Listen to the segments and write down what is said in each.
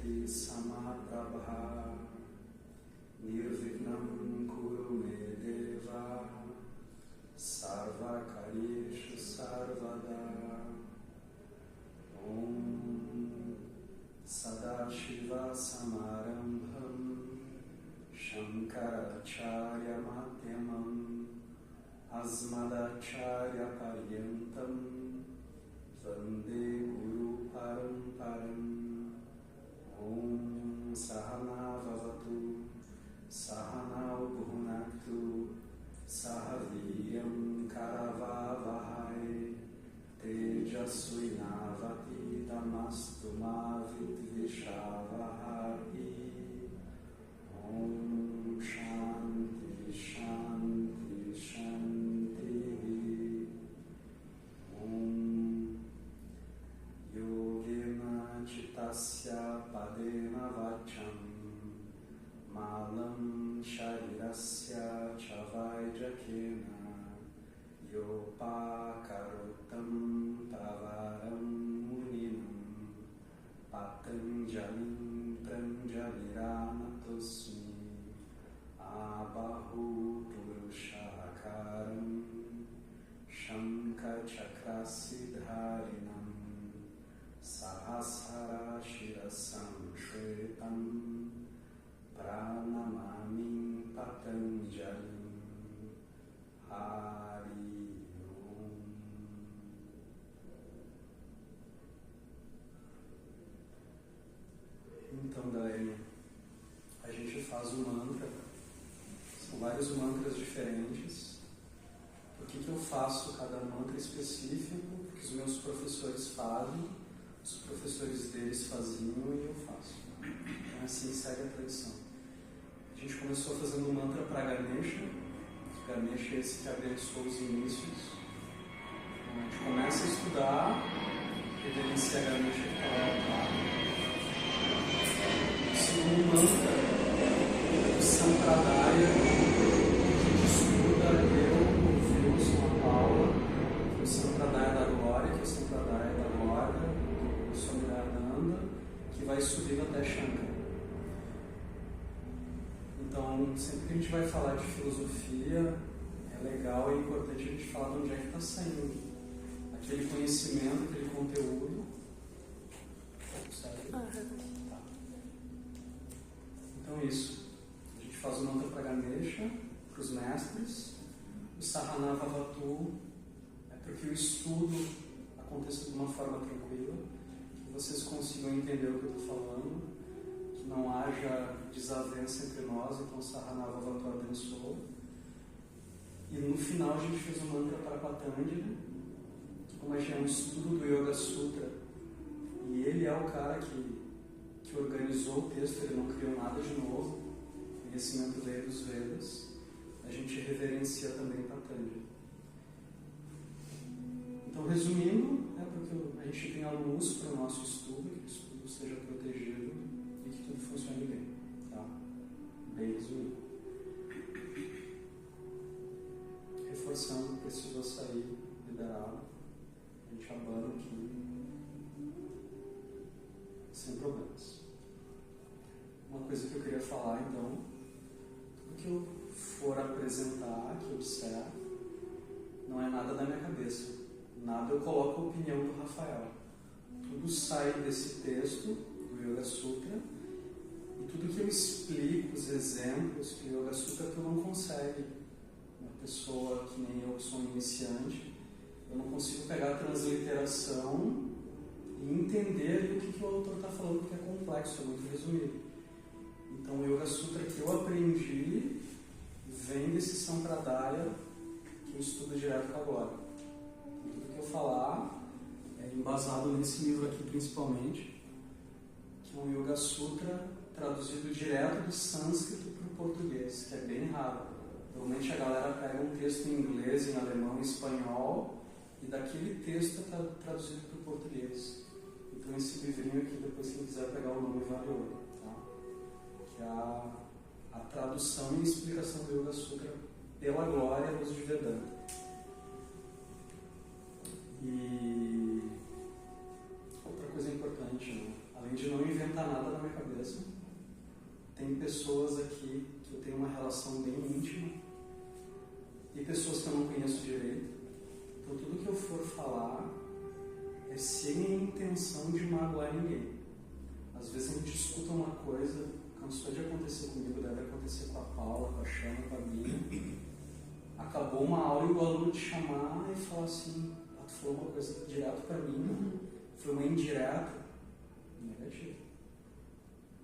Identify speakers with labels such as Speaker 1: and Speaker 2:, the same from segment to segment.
Speaker 1: Shakti Samaprabha Nirvignam Kuru Me Deva Sarvakaryeshu Sarvada Om Sadashiva Samarambham Shankaracharya Madhyamam Asmadacharya Paryantam Vande Guru Paramparam Om Sahana Vavatu Sahana Bhunaktu Sahaviryam Karavavahai Tejasvinavati Tamastu Mavitvishavahai Om Shanti Shanti Shanti Om Yogena Chittasya Padena Vacham Malam Sharirasya Chavaijakena Yopakarotam Pravaram Muninam Patanjalim Pranjaliranatosmi Abahu Purushakaram Shankachakrasidharinam Sahasrara Shirasam Shvetam Pranamami Patanjalim Hari Om. Então, daí a gente faz o mantra. São vários mantras diferentes. Por que eu faço cada mantra específico? Porque os meus professores fazem, os professores deles faziam e eu faço. Então assim segue a tradição. A gente começou fazendo um mantra para Ganesha. Ganesha é esse que abençoa os inícios. Então, a gente começa a estudar, reverencia Ganesha que está lá. O segundo mantra, o Sampradaya, que a gente estuda, eu, o Wilson, a Paula, que é o Sampradaya da Glória, que é o Sampradaya da Glória, do Swami Rayananda, que vai subindo até Shankara. Então, sempre que a gente vai falar de filosofia, é legal e importante a gente falar de onde é que está saindo aquele conhecimento, aquele conteúdo. Tá. Então, isso. A gente faz o mantra para Ganesha, para os mestres. O Sahana Vavatu é para que o estudo aconteça de uma forma tranquila, que vocês consigam entender o que eu estou falando, que não haja desavença entre nós. Então, Sahana Vavatu abençoa. E no final a gente fez um mantra para Patanjali, que como a gente é um estudo do Yoga Sutra, e ele é o cara que organizou o texto, ele não criou nada de novo, o conhecimento veio dos Vedas, a gente reverencia também Patanjali. Então, resumindo, é porque a gente tem a luz para o nosso estudo, que o estudo seja protegido e que tudo funcione bem. Tá? Bem resumido. Reforçando, precisou sair liberado, a gente abana aqui sem problemas. Uma coisa que eu queria falar, então, tudo que eu for apresentar, que eu disser, não é nada da minha cabeça. Nada eu coloco a opinião do Rafael. Tudo sai desse texto, do Yoga Sutra, e tudo que eu explico, os exemplos que o Yoga Sutra tu não consegue. Uma pessoa que nem eu, que sou um iniciante, eu não consigo pegar a transliteração e entender o que o autor está falando, porque é complexo, é muito resumido. Então, o Yoga Sutra que eu aprendi vem desse Sampradaya que eu estudo direto com agora. Tudo que eu falar é embasado nesse livro aqui, principalmente, que é um Yoga Sutra traduzido direto do sânscrito para o português, que é bem raro. Normalmente a galera pega um texto em inglês, em alemão, em espanhol, e daquele texto é traduzido para o português. Então, esse livrinho aqui, depois quem quiser pegar o nome, vale ouro. Que é a tradução e explicação do Yoga Sutra pela glória dos de Vedanta. E outra coisa importante, né? Além além de não inventar nada na minha cabeça, tem pessoas aqui que eu tenho uma relação bem íntima e pessoas que eu não conheço direito. Então tudo que eu for falar é sem a intenção de magoar ninguém. Às vezes a gente escuta uma coisa, cansou de acontecer comigo, deve acontecer com a Paula, com a Chama, com a Bia. Acabou uma aula e o aluno te chamar e falar assim, tu falou uma coisa direto para mim, foi uma indireta, negativa.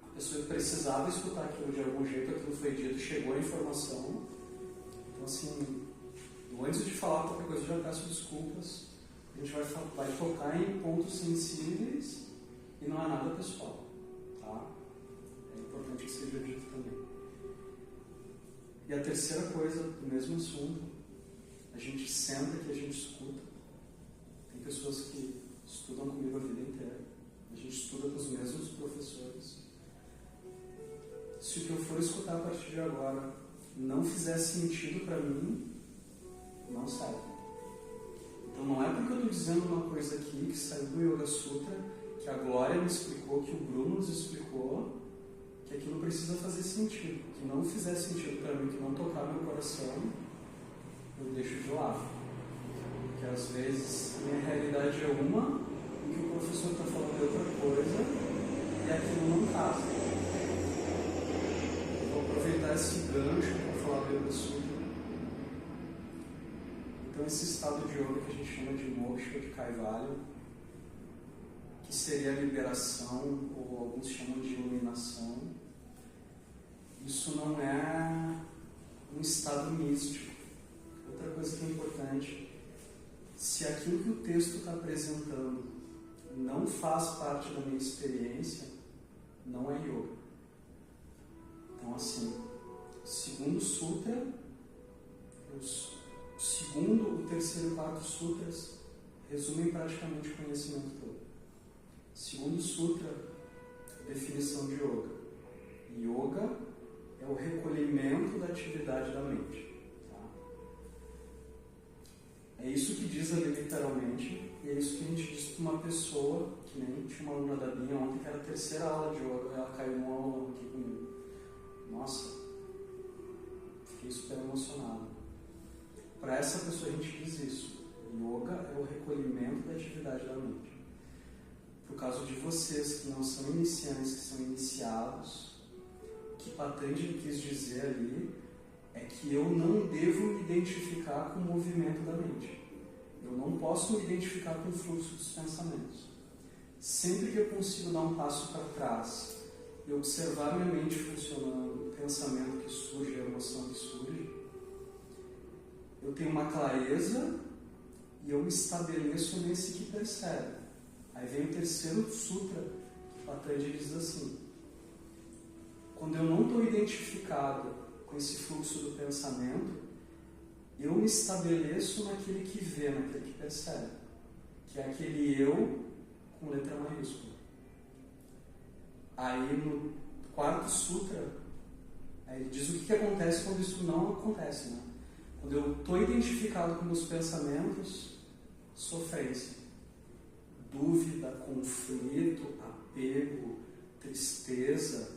Speaker 1: A pessoa precisava escutar aquilo de algum jeito, aquilo foi dito, chegou a informação. Então assim, antes de falar qualquer coisa, eu já peço desculpas. A gente vai tocar em pontos sensíveis e não é nada pessoal, tá? É importante que seja dito também. E a terceira coisa, do mesmo assunto, a gente senta aqui, a gente escuta. Tem pessoas que estudam comigo a vida inteira. A gente estuda com os mesmos professores. Se o que eu for escutar a partir de agora não fizer sentido para mim, não serve. Então não é porque eu estou dizendo uma coisa aqui que saiu do Yoga Sutra, que a Glória me explicou, que o Bruno nos explicou, que aquilo precisa fazer sentido. Que não fizer sentido para mim, que não tocar meu coração, eu deixo de lado. Porque às vezes a minha realidade é uma, e que o professor está falando é outra coisa, e aquilo não casa. Eu vou aproveitar esse gancho para falar do Yoga Sutra. Então esse estado de yoga que a gente chama de moksha, de kaivalya, que seria a liberação, ou alguns chamam de iluminação, isso não é um estado místico. Outra coisa que é importante, se aquilo que o texto está apresentando não faz parte da minha experiência, não é yoga. Então assim, segundo o sutra, o segundo, o terceiro e o quarto sutras resumem praticamente o conhecimento todo. Segundo o sutra, definição de yoga. Yoga é o recolhimento da atividade da mente. Tá? É isso que diz ali literalmente, e é isso que a gente diz para uma pessoa, que nem tinha uma aluna da Binha ontem, que era a terceira aula de yoga, ela caiu numa aula aqui comigo. Nossa, fiquei super emocionado. Para essa pessoa a gente diz isso. Yoga é o recolhimento da atividade da mente. Por causa de vocês que não são iniciantes, que são iniciados, o que Patanjali quis dizer ali é que eu não devo me identificar com o movimento da mente. Eu não posso me identificar com o fluxo dos pensamentos. Sempre que eu consigo dar um passo para trás e observar minha mente funcionando, o pensamento que surge, a emoção que surge, eu tenho uma clareza e eu me estabeleço nesse que percebe. Aí vem o terceiro sutra, que Patanjali diz assim: quando eu não estou identificado com esse fluxo do pensamento, eu me estabeleço naquele que vê, naquele que percebe, que é aquele eu com letra maiúscula. Aí no quarto sutra, aí ele diz o que acontece quando isso não acontece, né? Quando eu estou identificado com meus pensamentos, sofrência, dúvida, conflito, apego, tristeza,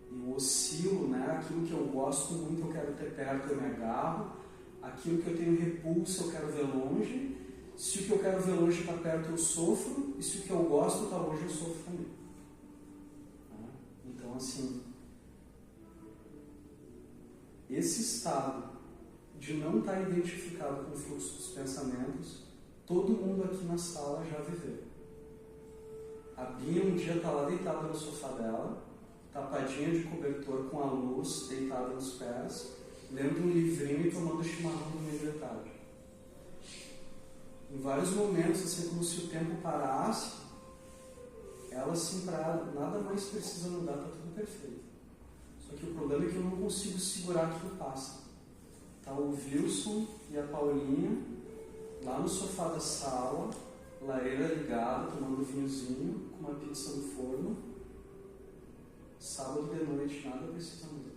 Speaker 1: eu oscilo, né? Aquilo que eu gosto muito eu quero ter perto, eu me agarro, aquilo que eu tenho repulsa eu quero ver longe, se o que eu quero ver longe está perto eu sofro, e se o que eu gosto está longe eu sofro também. Então assim, esse estado de não estar identificado com o fluxo dos pensamentos, todo mundo aqui na sala já viveu. A Bia um dia está lá deitada no sofá dela, tapadinha de cobertor com a luz, deitada nos pés, lendo um livrinho e tomando chimarrão no meio da tarde. Em vários momentos, assim como se o tempo parasse, ela assim, para ela, nada mais precisa mudar, está tudo perfeito. Só que o problema é que eu não consigo segurar aquilo passa. Tá o Wilson e a Paulinha lá no sofá da sala, lareira ligada, tomando vinhozinho, com uma pizza no forno. Sábado de noite, nada precisa mudar.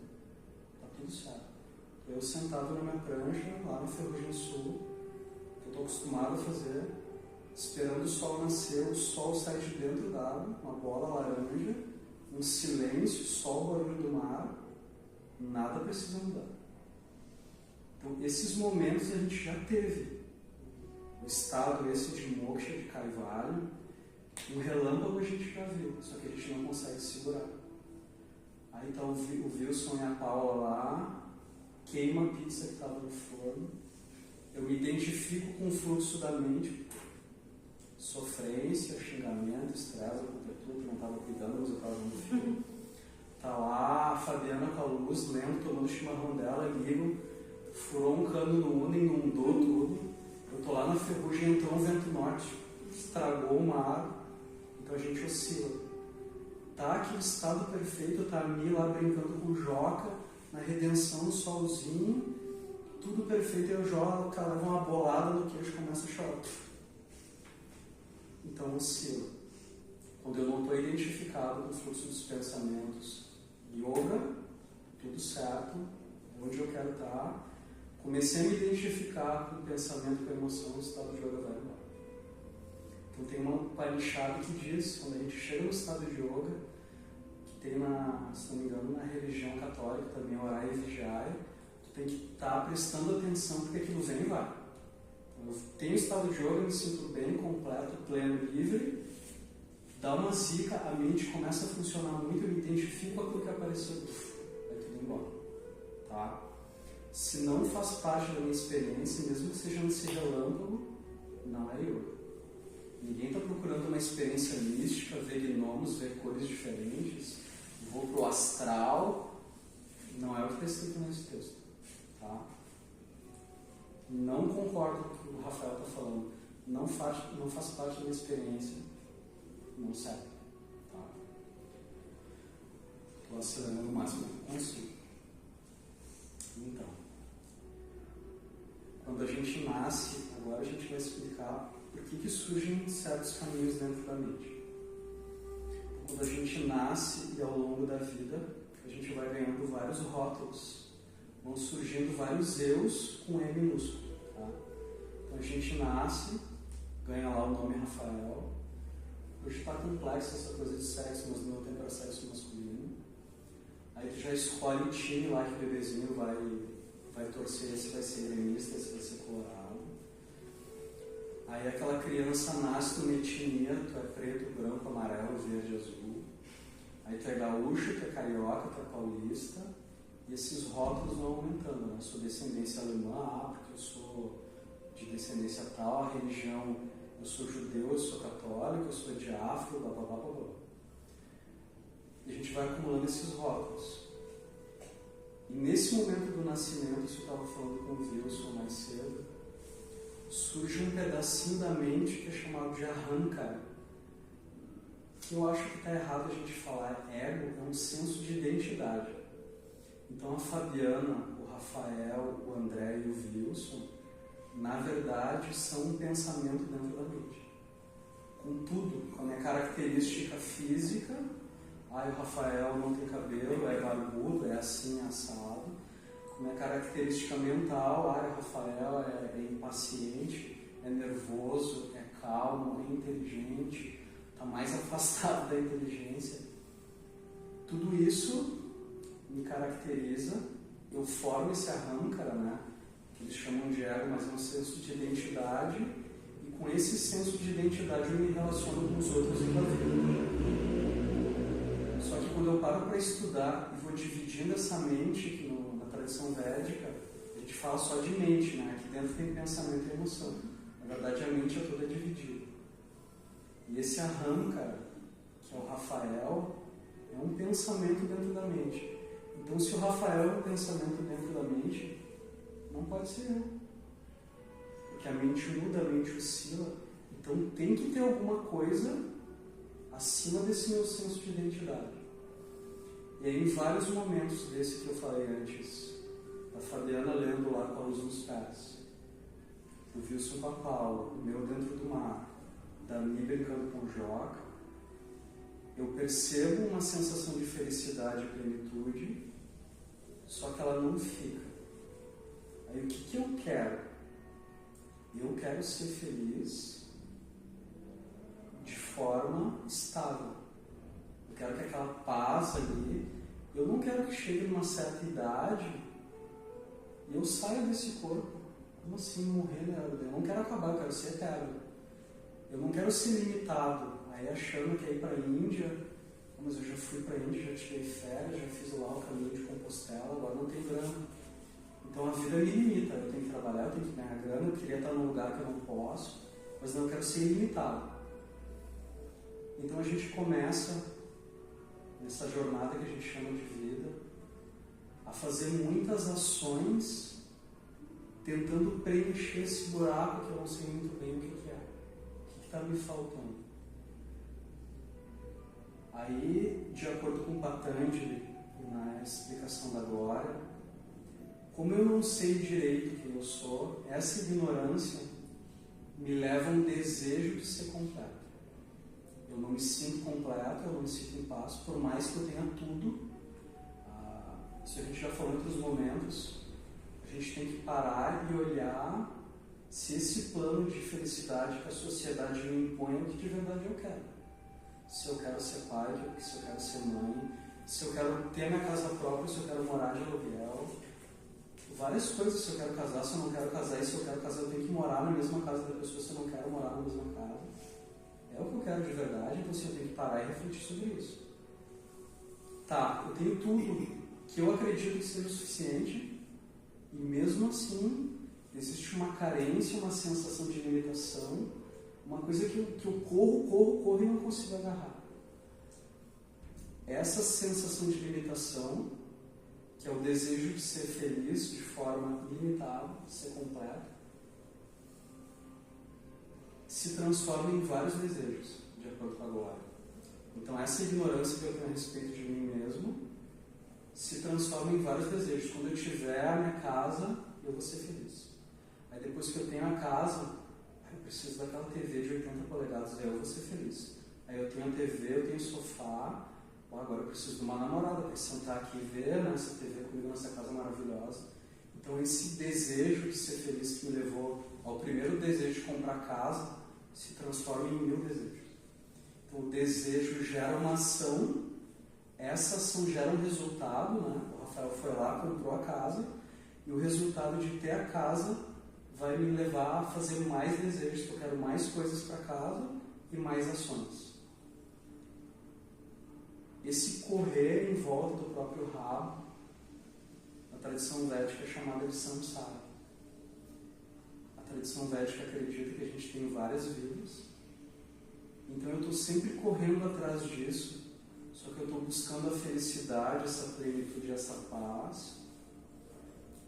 Speaker 1: Tá tudo certo. Eu sentado na minha prancha, lá no Ferrugem Sul, que eu tô acostumado a fazer, esperando o sol nascer, o sol sai de dentro d'água, uma bola laranja, um silêncio, só o barulho do mar, nada precisa mudar. Então, esses momentos a gente já teve. O estado esse de moksha, de kaivalya, um relâmpago a gente já viu, só que a gente não consegue segurar. Aí tá o Wilson e a Paula lá, queima a pizza que estava no forno, eu me identifico com o fluxo da mente, sofrência, xingamento, estresse, a culpa é tua, que não estava cuidando, mas eu estava no filme. Tá lá a Fabiana com a luz, lendo, tomando o chimarrão dela, ligo, furou um cano no Uno, inundou tudo. Eu tô lá na ferrugem, entrou um vento norte, estragou o mar, então a gente oscila. Tá aquele estado perfeito, tá a Mi lá brincando com o Joca, na redenção, no solzinho, tudo perfeito, e o Joca leva uma bolada no queixo e começa a chorar. Então oscila. Quando eu não estou identificado com o fluxo dos pensamentos, yoga, tudo certo, onde eu quero estar, comecei a me identificar com o pensamento, com a emoção, o estado de yoga vai embora. Então tem uma Upanishad que diz, quando a gente chega no estado de yoga, que tem se não me engano, na religião católica também, orar e vigiar, tu tem que estar prestando atenção porque aquilo vem e vai. Então, eu tenho estado de yoga, me sinto bem, completo, pleno, livre, dá uma zica, a mente começa a funcionar muito, eu me identifico com aquilo que apareceu, vai tudo embora. Tá? Se não faz parte da minha experiência, mesmo que seja nesse relâmpago, não é yoga. Ninguém está procurando uma experiência mística, ver gnomos, ver cores diferentes, vou pro astral. Não é o que está escrito nesse texto. Tá? Não concordo com o que o Rafael está falando. Não faz parte da minha experiência. Não serve. Tá? Estou acelerando o máximo que consigo. Então, quando a gente nasce, agora a gente vai explicar por que surgem certos caminhos dentro da mente. Quando a gente nasce e ao longo da vida, a gente vai ganhando vários rótulos. Vão surgindo vários eus com E minúsculo. Tá? Então a gente nasce, ganha lá o nome Rafael. Hoje está complexa essa coisa de sexo, mas no meu tempo era sexo masculino. Aí tu já escolhe o time lá que o bebezinho vai torcer, se vai ser gremista, se vai ser colorado. Aí aquela criança nasce numa etnia, tu é preto, branco, amarelo, verde, azul. Aí tu é gaúcho, tu é carioca, tu é paulista. E esses rótulos vão aumentando, né? Eu sou descendência alemã, porque eu sou de descendência tal, a religião, eu sou judeu, eu sou católico, eu sou de afro, blá blá blá blá blá. E a gente vai acumulando esses rótulos. E nesse momento do nascimento, isso eu estava falando com o Wilson mais cedo, surge um pedacinho da mente que é chamado de ahankara. Que eu acho que está errado a gente falar ego, é um senso de identidade. Então a Fabiana, o Rafael, o André e o Wilson, na verdade, são um pensamento dentro da mente. Com tudo, com a minha característica física, o Rafael não tem cabelo, é barbudo, é assim, assado. Com a minha característica mental, o Rafael é impaciente, é nervoso, é calmo, é inteligente, está mais afastado da inteligência. Tudo isso me caracteriza, eu formo esse ahankara, né? Que eles chamam de ego, mas é um senso de identidade, e com esse senso de identidade eu me relaciono com os outros e com a vida. Só que quando eu paro para estudar e vou dividindo essa mente, que na tradição védica a gente fala só de mente, né? Aqui dentro tem pensamento e emoção. Na verdade a mente é toda dividida. E esse ahankara, que é o Rafael, é um pensamento dentro da mente. Então se o Rafael é um pensamento dentro da mente, não pode ser eu. Porque a mente muda, a mente oscila. Então tem que ter alguma coisa acima desse meu senso de identidade. E aí em vários momentos desse que eu falei antes, a Fabiana lendo lá com a luz nos pés, o Wilson com a Paula, o meu dentro do mar, da Mi brincando com o Joca, eu percebo uma sensação de felicidade e plenitude, só que ela não fica. Aí o que eu quero? Eu quero ser feliz forma estável. Eu quero que aquela paz ali, eu não quero que chegue numa certa idade e eu saia desse corpo. Como assim morrer, né? Eu não quero acabar, eu quero ser eterno. Eu não quero ser limitado. Aí achando que é ir para a Índia, mas eu já fui para a Índia, já tirei férias, já fiz lá o caminho de Compostela, agora não tem grana. Então a vida me limita, eu tenho que trabalhar, eu tenho que ganhar grana, eu queria estar num lugar que eu não posso, mas não quero ser ilimitado. Então a gente começa nessa jornada que a gente chama de vida a fazer muitas ações tentando preencher esse buraco que eu não sei muito bem o que é, o que está me faltando. Aí, de acordo com Patanjali, na explicação da glória, como eu não sei direito quem eu sou, essa ignorância me leva a um desejo de ser completo. Eu não me sinto completo, eu não me sinto em paz, por mais que eu tenha tudo. Isso a gente já falou em outros momentos. A gente tem que parar e olhar se esse plano de felicidade que a sociedade me impõe é o que de verdade eu quero. Se eu quero ser pai, se eu quero ser mãe, se eu quero ter minha casa própria, se eu quero morar de aluguel, várias coisas. Se eu quero casar, se eu não quero casar, e se eu quero casar, eu tenho que morar na mesma casa da pessoa, se eu não quero morar na mesma casa. É o que eu quero de verdade, então assim, eu tenho que parar e refletir sobre isso. Tá, eu tenho tudo que eu acredito que seja o suficiente, e mesmo assim existe uma carência, uma sensação de limitação, uma coisa que eu corro e não consigo agarrar. Essa sensação de limitação, que é o desejo de ser feliz de forma ilimitada, de ser completo, se transforma em vários desejos, de acordo com a glória. Então essa ignorância que eu tenho a respeito de mim mesmo se transforma em vários desejos. Quando eu tiver a minha casa, eu vou ser feliz. Aí depois que eu tenho a casa, eu preciso daquela TV de 80 polegadas, aí eu vou ser feliz. Aí eu tenho a TV, eu tenho sofá, agora eu preciso de uma namorada para sentar aqui e ver, né, essa TV comigo nessa casa maravilhosa. Então esse desejo de ser feliz que me levou ao primeiro desejo de comprar casa se transforma em 1000 desejos. Então o desejo gera uma ação, essa ação gera um resultado, né? O Rafael foi lá, comprou a casa, e o resultado de ter a casa vai me levar a fazer mais desejos, porque eu quero mais coisas para casa e mais ações. Esse correr em volta do próprio rabo, a tradição védica é chamada de samsara. A tradição védica acredita que a gente tem várias vidas, então eu estou sempre correndo atrás disso, só que eu estou buscando a felicidade, essa plenitude, essa paz.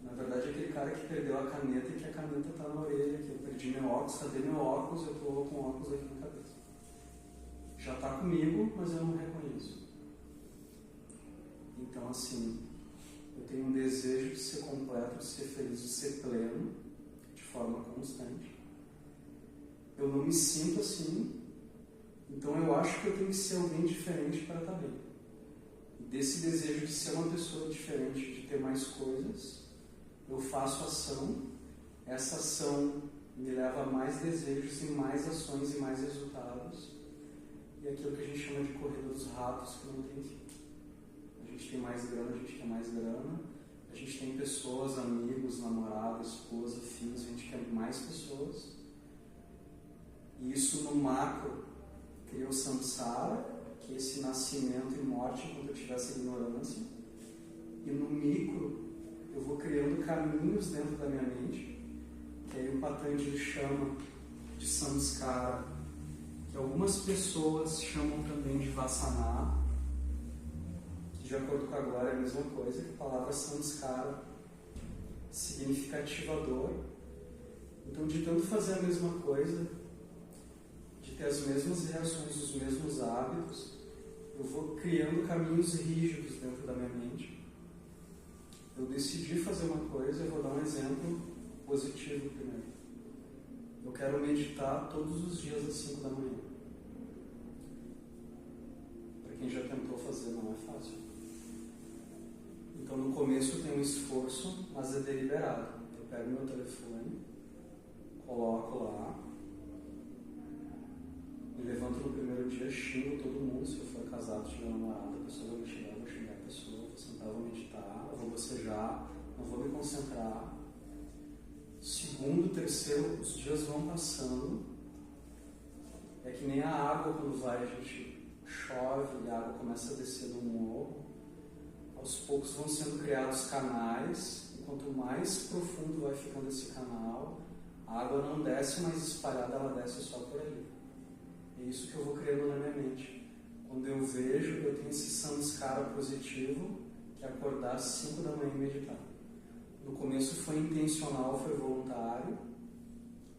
Speaker 1: Na verdade, é aquele cara que perdeu a caneta e que a caneta está na orelha, que eu perdi meu óculos, cadê meu óculos? Eu estou com o óculos aqui na cabeça. Já está comigo, mas eu não reconheço. Então, assim, eu tenho um desejo de ser completo, de ser feliz, de ser pleno, de forma constante. Eu não me sinto assim, então eu acho que eu tenho que ser alguém diferente para estar bem. E desse desejo de ser uma pessoa diferente, de ter mais coisas, eu faço ação, essa ação me leva a mais desejos e mais ações e mais resultados. E é aquilo que a gente chama de corrida dos ratos, que não tem fim. A gente tem mais grana, a gente quer mais grana, a gente tem pessoas, amigos, namorada, esposa, filhos, a gente quer mais pessoas. E isso no macro cria o samsara, que é esse nascimento e morte enquanto eu tiver essa ignorância. E no micro eu vou criando caminhos dentro da minha mente, que aí o Patanjali chama de samskara, que algumas pessoas chamam também de vasana, que de acordo com a glória é a mesma coisa, que a palavra samskara significa ativador. Então, de tanto fazer a mesma coisa, de ter as mesmas reações, os mesmos hábitos, eu vou criando caminhos rígidos dentro da minha mente. Eu decidi fazer uma coisa, eu vou dar um exemplo positivo primeiro. Eu quero meditar todos os dias às 5 da manhã. Para quem já tentou fazer, não é fácil. Então no começo tem um esforço, mas é deliberado. Eu pego meu telefone, coloco lá, levanto no primeiro dia, xingo todo mundo. Se eu for casado, tiver namorado, a pessoa vai me xingar, eu vou xingar a pessoa, vou sentar, vou meditar, vou bocejar, não vou me concentrar. Segundo, terceiro, os dias vão passando. É que nem a água, quando vai, a gente chove e a água começa a descer do morro. Aos poucos vão sendo criados canais, e quanto mais profundo vai ficando esse canal, a água não desce mais espalhada, ela desce só por ali. É isso que eu vou criando na minha mente. Quando eu vejo, eu tenho esse samskara positivo, que é acordar às 5 da manhã e meditar. No começo foi intencional, foi voluntário.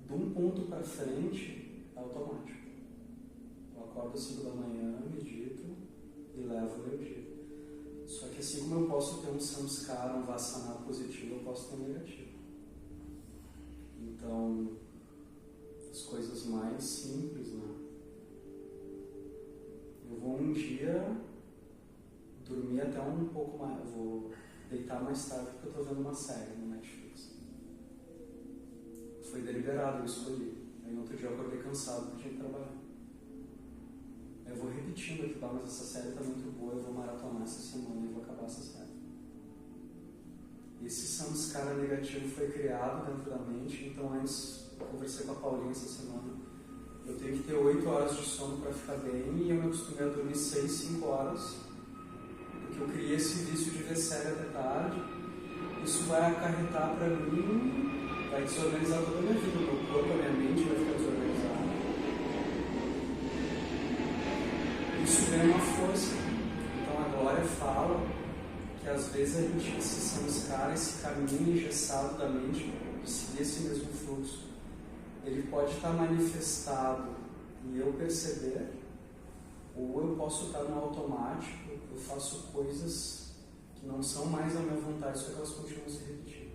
Speaker 1: De um ponto para frente, é automático. Eu acordo às 5 da manhã, medito e levo o meu dia. Só que assim como eu posso ter um samskara, um vasana positivo, eu posso ter um negativo. Então, as coisas mais simples, né? Eu vou um dia dormir até um pouco mais, eu vou deitar mais tarde porque eu estou vendo uma série no Netflix. Foi deliberado, eu escolhi. Aí no outro dia eu acordei cansado porque tinha que trabalhar. Eu vou repetindo aqui, mas essa série está muito boa, eu vou maratonar essa semana e vou acabar essa série. Esse samskara negativo foi criado dentro da mente, então antes, eu conversei com a Paulinha essa semana, eu tenho que ter 8 horas de sono para ficar bem e eu me acostumei a dormir 6, 5 horas, porque eu criei esse vício de ver série até tarde. Isso vai acarretar para mim, vai desorganizar toda a minha vida, o meu corpo, a minha mente vai ficar desorganizada. Isso ganha uma força. Então a Glória fala que às vezes a gente se samskara, esse caminho engessado da mente, de seguir esse mesmo fluxo, ele pode estar manifestado e eu perceber, ou eu posso estar no automático, eu faço coisas que não são mais a minha vontade, só que elas continuam se repetindo.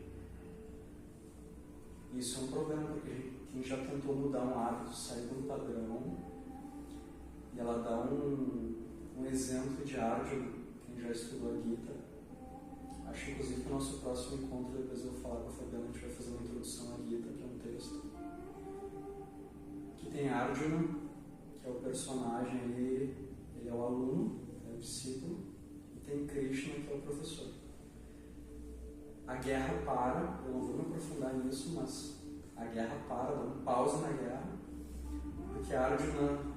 Speaker 1: Isso é um problema, porque quem já tentou mudar um hábito, sair de um padrão, e ela dá um exemplo de Arjuna, quem já estudou a Gita. Acho inclusive que o nosso próximo encontro, depois eu vou falar com a Fabiana, a gente vai fazer uma introdução à Gita, que é um texto. Que tem Arjuna, que é o personagem ali, ele é o aluno, é o discípulo, e tem Krishna, que é o professor. A guerra para, eu não vou me aprofundar nisso, mas a guerra para, dá um pausa na guerra, porque Arjuna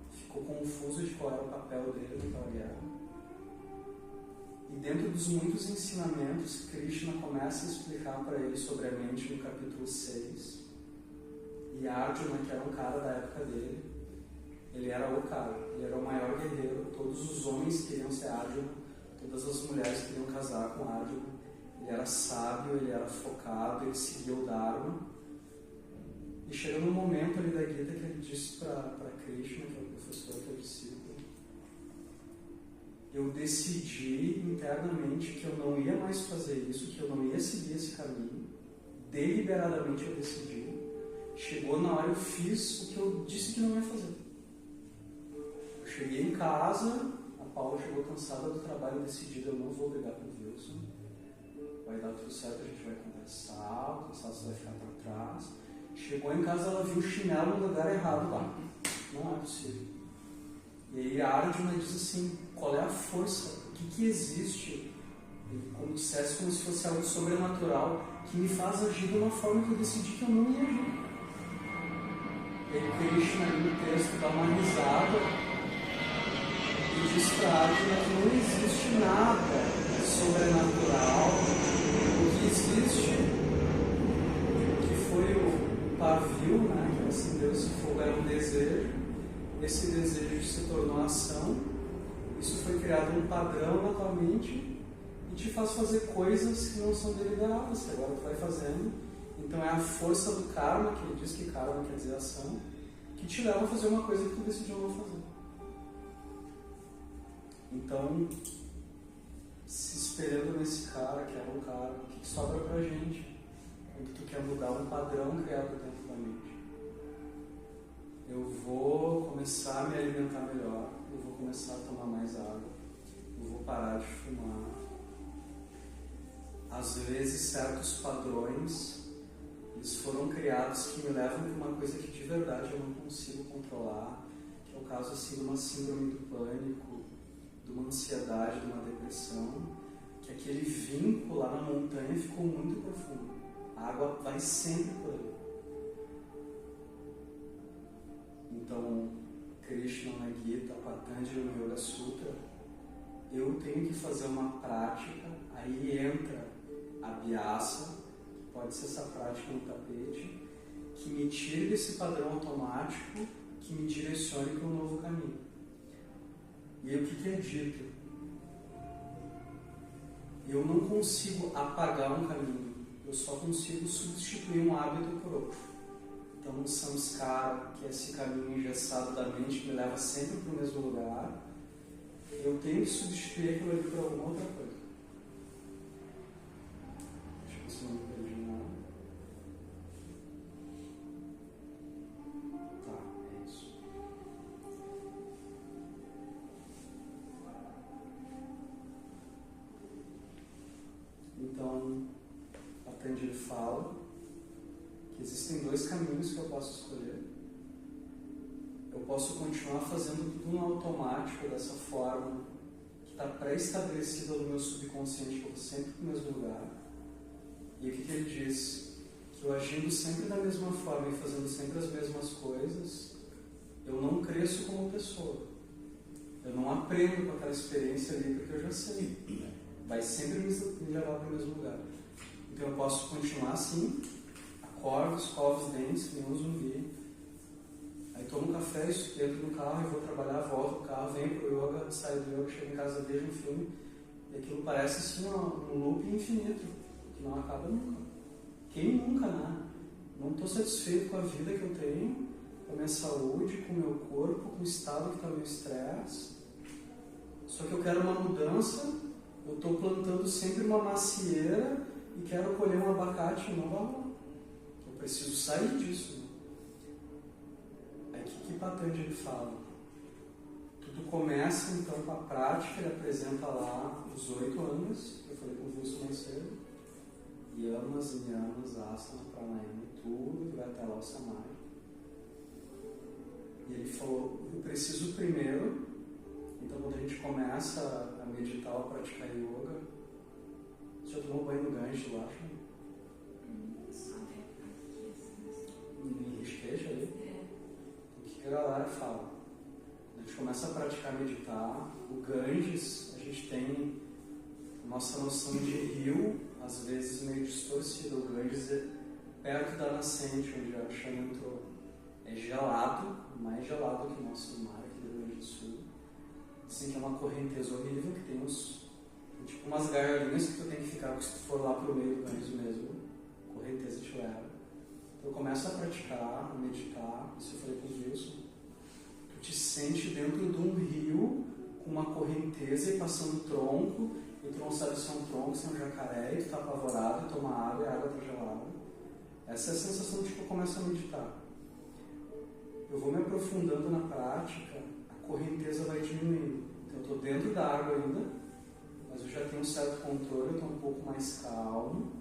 Speaker 1: ficou confuso de qual era o papel dele naquela guerra. E dentro dos muitos ensinamentos, Krishna começa a explicar para ele sobre a mente no capítulo 6. E Arjuna, que era um cara da época dele, ele era o cara, ele era o maior guerreiro, todos os homens queriam ser Arjuna, todas as mulheres queriam casar com Arjuna. Ele era sábio, ele era focado, ele seguia o Dharma. E chegou num momento ali da Gita que ele disse para Krishna, que é o professor, que é o discípulo, eu decidi internamente que eu não ia mais fazer isso, que eu não ia seguir esse caminho. Deliberadamente eu decidi. Chegou na hora, eu fiz o que eu disse que não ia fazer. Eu cheguei em casa, a Paula chegou cansada do trabalho, decidida, eu não vou brigar com o Wilson. Vai dar tudo certo, a gente vai conversar, o cansaço vai ficar para trás. Chegou em casa, ela viu o chinelo no lugar errado lá. Não é possível. E aí a Arjuna diz assim, qual é a força? O que existe? Como dissesse, como se fosse algo sobrenatural, que me faz agir de uma forma que eu decidi que eu não ia agir. E aí Krishna ali no texto dá uma risada e diz para a Arjuna que não existe nada sobrenatural. O que existe, que foi o pavio, né, que acendeu esse fogo, era um desejo. Esse desejo se tornou ação. Isso foi criado um padrão na tua mente e te faz fazer coisas que não são deliberadas, que agora tu vai fazendo. Então é a força do karma, que ele diz que karma quer dizer ação, que te leva a fazer uma coisa que tu decidiu não fazer. Então, se espelhando nesse cara, que é um cara, o que sobra pra gente? Quando tu quer mudar um padrão criado dentro da mente. Eu vou começar a me alimentar melhor, eu vou começar a tomar mais água, eu vou parar de fumar. Às vezes, certos padrões, eles foram criados que me levam para uma coisa que de verdade eu não consigo controlar, que que é o caso assim, de uma síndrome do pânico, de uma ansiedade, de uma depressão, que aquele vínculo lá na montanha ficou muito profundo. A água vai sempre por ali. Então, Krishna na Gita, Patanjali no Yoga Sutra, eu tenho que fazer uma prática, aí entra a Abhyasa, que pode ser essa prática no tapete, que me tire desse padrão automático, que me direcione para um novo caminho. E aí o que é dito? Eu não consigo apagar um caminho, eu só consigo substituir um hábito por outro. Então, um samskara, que é esse caminho engessado da mente que me leva sempre para o mesmo lugar, eu tenho que substituir aquilo ali por alguma outra coisa. Deixa eu ver se eu não perdi nada. Tá, é isso. Então, Patanjali fala que existem dois caminhos que eu posso escolher. Eu posso continuar fazendo tudo no automático, dessa forma que está pré-estabelecida no meu subconsciente, que eu vou sempre para o mesmo lugar. E o que ele diz? Que eu agindo sempre da mesma forma e fazendo sempre as mesmas coisas, eu não cresço como pessoa. Eu não aprendo com aquela experiência ali, porque eu já sei. Vai sempre me levar para o mesmo lugar. Então eu posso continuar assim, acordo, escovo os dentes, que nem um zumbi. Aí tomo um café, entro no carro e vou trabalhar, volto pro carro, venho pro yoga, saio do yoga, chego em casa, vejo um filme. E aquilo parece assim um loop infinito, que não acaba nunca. Quem nunca, né? Não estou satisfeito com a vida que eu tenho, com a minha saúde, com o meu corpo, com o estado que está o meu estresse. Só que eu quero uma mudança, eu estou plantando sempre uma macieira e quero colher um abacate, não vai rolar. Eu preciso sair disso. Aí o que Patanjali fala? Tudo começa então com a prática, ele apresenta lá os 8 anos, que eu falei com o Wilson mais cedo, yamas, niyamas, asana, pranayama, tudo que vai até lá o samadhi. E ele falou, eu preciso primeiro, então quando a gente começa a meditar ou a praticar yoga, você já tomou banho no Ganges, eu acho? Em Rishikesh ali? O que a galera fala? Quando a gente começa a praticar meditar, o Ganges, a gente tem nossa noção de rio, às vezes meio distorcida. O Ganges é perto da nascente, onde a Shana entrou. É gelado, mais gelado que o nosso mar aqui do Rio Grande do Sul. Dizem que é uma correnteza horrível, que tem tipo umas gargalinhas que tu tem que ficar, se tu for lá pro meio do Ganges mesmo, correnteza te leva. Então eu começo a praticar, a meditar, isso eu falei com o Wilson. Tu te sente dentro de um rio com uma correnteza e passando tronco, e tu não sabe se é um tronco, se é um jacaré, e tu tá apavorado, e toma água e a água tá gelada. Essa é a sensação de que eu começo a meditar. Eu vou me aprofundando na prática, a correnteza vai diminuindo. Então eu estou dentro da água ainda, mas eu já tenho um certo controle, eu estou um pouco mais calmo,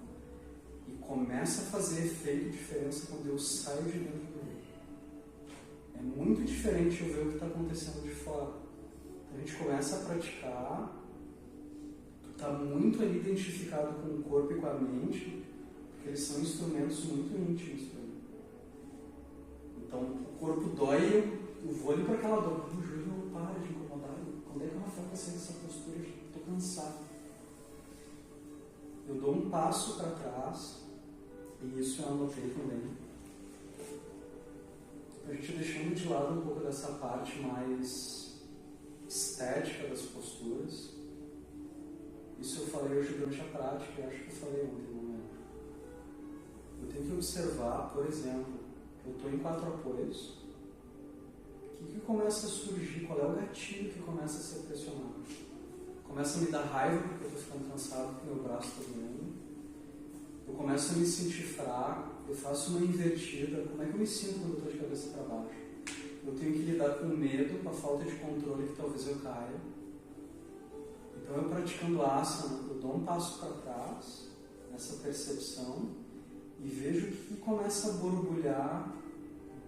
Speaker 1: e começa a fazer efeito, diferença quando eu saio de dentro do rio. É muito diferente eu ver o que está acontecendo de fora. Então a gente começa a praticar, tu está muito ali identificado com o corpo e com a mente, porque eles são instrumentos muito íntimos para mim. Então o corpo dói, eu vou ali para aquela dor, o joelho não para de incomodar. Quando é que eu vou sair dessa postura? Estou cansado. Eu dou um passo para trás, e isso eu anotei também. A gente deixando de lado um pouco dessa parte mais estética das posturas. Isso eu falei hoje durante a prática, eu acho que eu falei ontem, não lembro. Eu tenho que observar, por exemplo, eu estou em 4 apoios. O que começa a surgir? Qual é o gatilho que começa a ser pressionado? Começa a me dar raiva porque eu estou ficando cansado, porque meu braço está doendo. Eu começo a me sentir fraco, eu faço uma invertida. Como é que eu me sinto quando eu estou de cabeça para baixo? Eu tenho que lidar com o medo, com a falta de controle que talvez eu caia. Então eu praticando asana, eu dou um passo para trás, nessa percepção, e vejo o que começa a borbulhar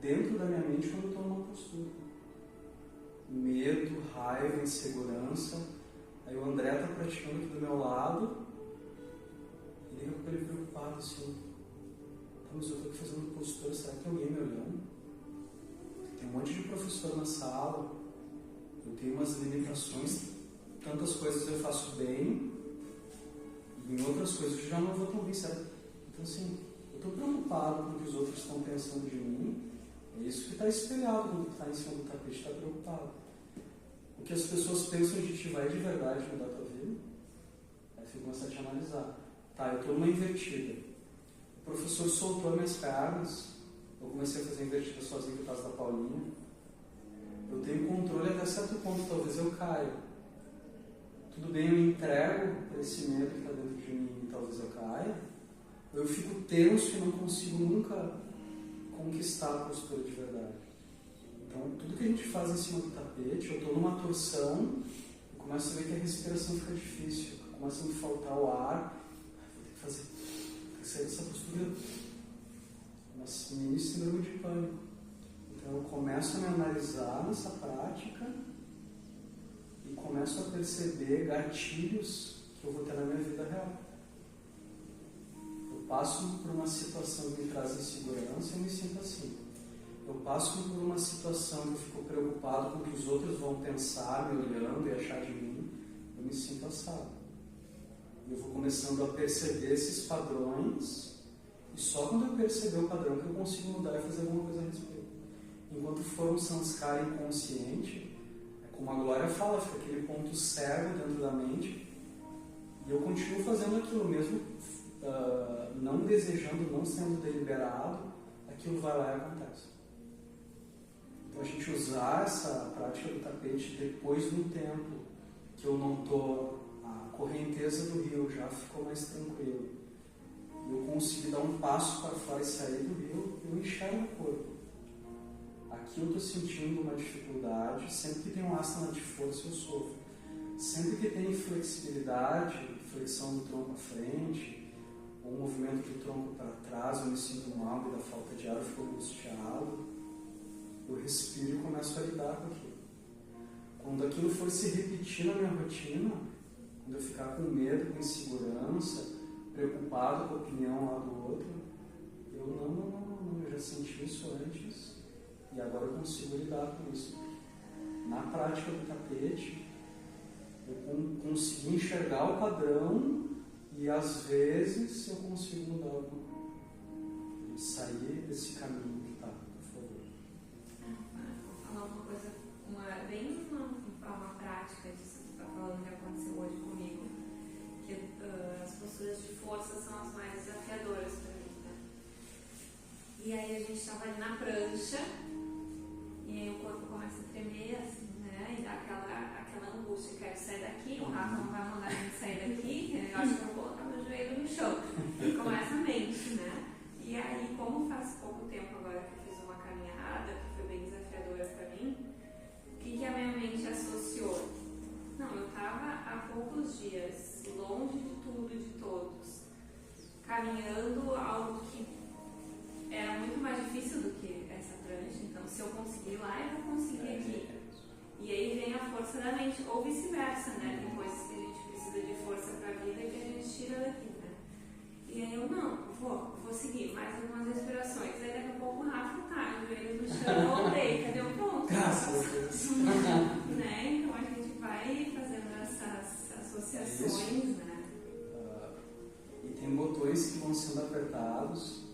Speaker 1: dentro da minha mente quando eu estou numa postura. medo, raiva, insegurança. Aí o André está praticando aqui do meu lado, e daqui a pouco ele preocupado assim, tá, mas eu estou aqui fazendo postura, será que tem alguém me olhando? Tem um monte de professor na sala, eu tenho umas limitações, tantas coisas eu faço bem, e em outras coisas eu já não vou tão bem, certo? Então assim, eu estou preocupado com o que os outros estão pensando de mim, é isso que está espelhado quando tu está em cima do tapete, está preocupado. O que as pessoas pensam de ti vai de verdade mudar a tua vida? Aí você começa a te analisar. Tá, eu estou numa invertida. O professor soltou minhas pernas, eu comecei a fazer invertida sozinho por causa da Paulinha. Eu tenho controle até certo ponto, talvez eu caia. Tudo bem, eu entrego para esse medo que está dentro de mim e talvez eu caia. Eu fico tenso e não consigo nunca conquistar a postura de verdade. Então, tudo que a gente faz em cima do tapete, eu estou numa torção, eu começo a ver que a respiração fica difícil, começa a me faltar o ar, vou ter que sair dessa postura, uma mini síndrome de pânico. Então, eu começo a me analisar nessa prática e começo a perceber gatilhos que eu vou ter na minha vida real. Eu passo por uma situação que me traz insegurança e eu me sinto assim. Eu passo por uma situação que eu fico preocupado com o que os outros vão pensar, me olhando e achar de mim, eu me sinto assado. Eu vou começando a perceber esses padrões, e só quando eu perceber o padrão que eu consigo mudar e fazer alguma coisa a respeito. Enquanto for um samskara inconsciente, é como a Glória fala, fica aquele ponto cego dentro da mente, e eu continuo fazendo aquilo mesmo, não desejando, não sendo deliberado, aquilo vai lá e acontece. Então, a gente usar essa prática do tapete depois de um tempo que eu não estou, a correnteza do rio já ficou mais tranquilo. Eu consegui dar um passo para fora e sair do rio, eu enxergo o corpo. Aqui eu estou sentindo uma dificuldade, sempre que tem um asana de força eu sofro. Sempre que tem flexibilidade, flexão do tronco à frente, ou movimento do tronco para trás, eu me sinto mal e da falta de ar, eu fico angustiado. Eu respiro e começo a lidar com aquilo. Quando aquilo for se repetir na minha rotina, quando eu ficar com medo, com insegurança, preocupado com a opinião lá do outro, eu não, eu já senti isso antes e agora eu consigo lidar com isso. Na prática do tapete, eu consegui enxergar o padrão e às vezes eu consigo mudar alguma coisa, sair desse caminho.
Speaker 2: Uma prática disso que você está falando que aconteceu hoje comigo, que as posturas de força são as mais desafiadoras para mim, né? E aí a gente estava ali na prancha e aí o corpo começa a tremer assim, né? E dá aquela angústia, quero sair daqui, o Rafa não vai mandar a gente sair daqui, eu acho que eu vou colocar meu joelho no chão. E começa a mente, né? E aí, como faz pouco tempo agora que eu fiz uma caminhada que foi bem desafiadora para mim, o que a minha mente associou? Não, eu estava há poucos dias, longe de tudo e de todos, caminhando algo que era muito mais difícil do que essa prancha. Então, se eu conseguir lá, eu vou conseguir aqui. E aí vem a força da mente, ou vice-versa, né? Tem coisas que a gente precisa de força para a vida que a gente tira daqui, né? E aí eu, não, vou seguir mais algumas respirações. Aí daqui a pouco o Rafa tá, o joelho no chão, voltei, cadê o ponto?
Speaker 1: Graças a Deus.
Speaker 2: Né? Então a gente vai fazendo essas associações, né?
Speaker 1: E tem botões que vão sendo apertados,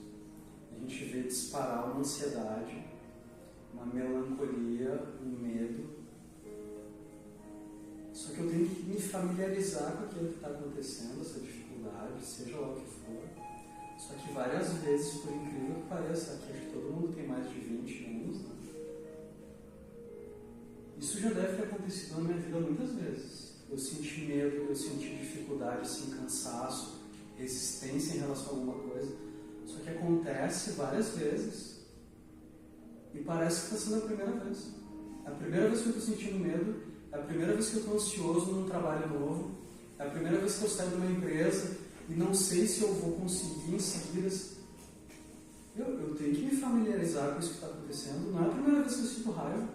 Speaker 1: a gente vê disparar uma ansiedade, uma melancolia, um medo. Só que eu tenho que me familiarizar com aquilo que está acontecendo, essa dificuldade, seja lá o que for. Só que várias vezes, por incrível que pareça, aqui acho que todo mundo tem mais de 20 anos, né? Isso já deve ter acontecido na minha vida muitas vezes. Eu senti medo, eu senti dificuldade, assim, cansaço, resistência em relação a alguma coisa. Só que acontece várias vezes e parece que está sendo a primeira vez. É a primeira vez que eu estou sentindo medo, é a primeira vez que eu estou ansioso num trabalho novo, é a primeira vez que eu saio de uma empresa e não sei se eu vou conseguir em seguida. Eu tenho que me familiarizar com isso que está acontecendo. Não é a primeira vez que eu sinto raiva.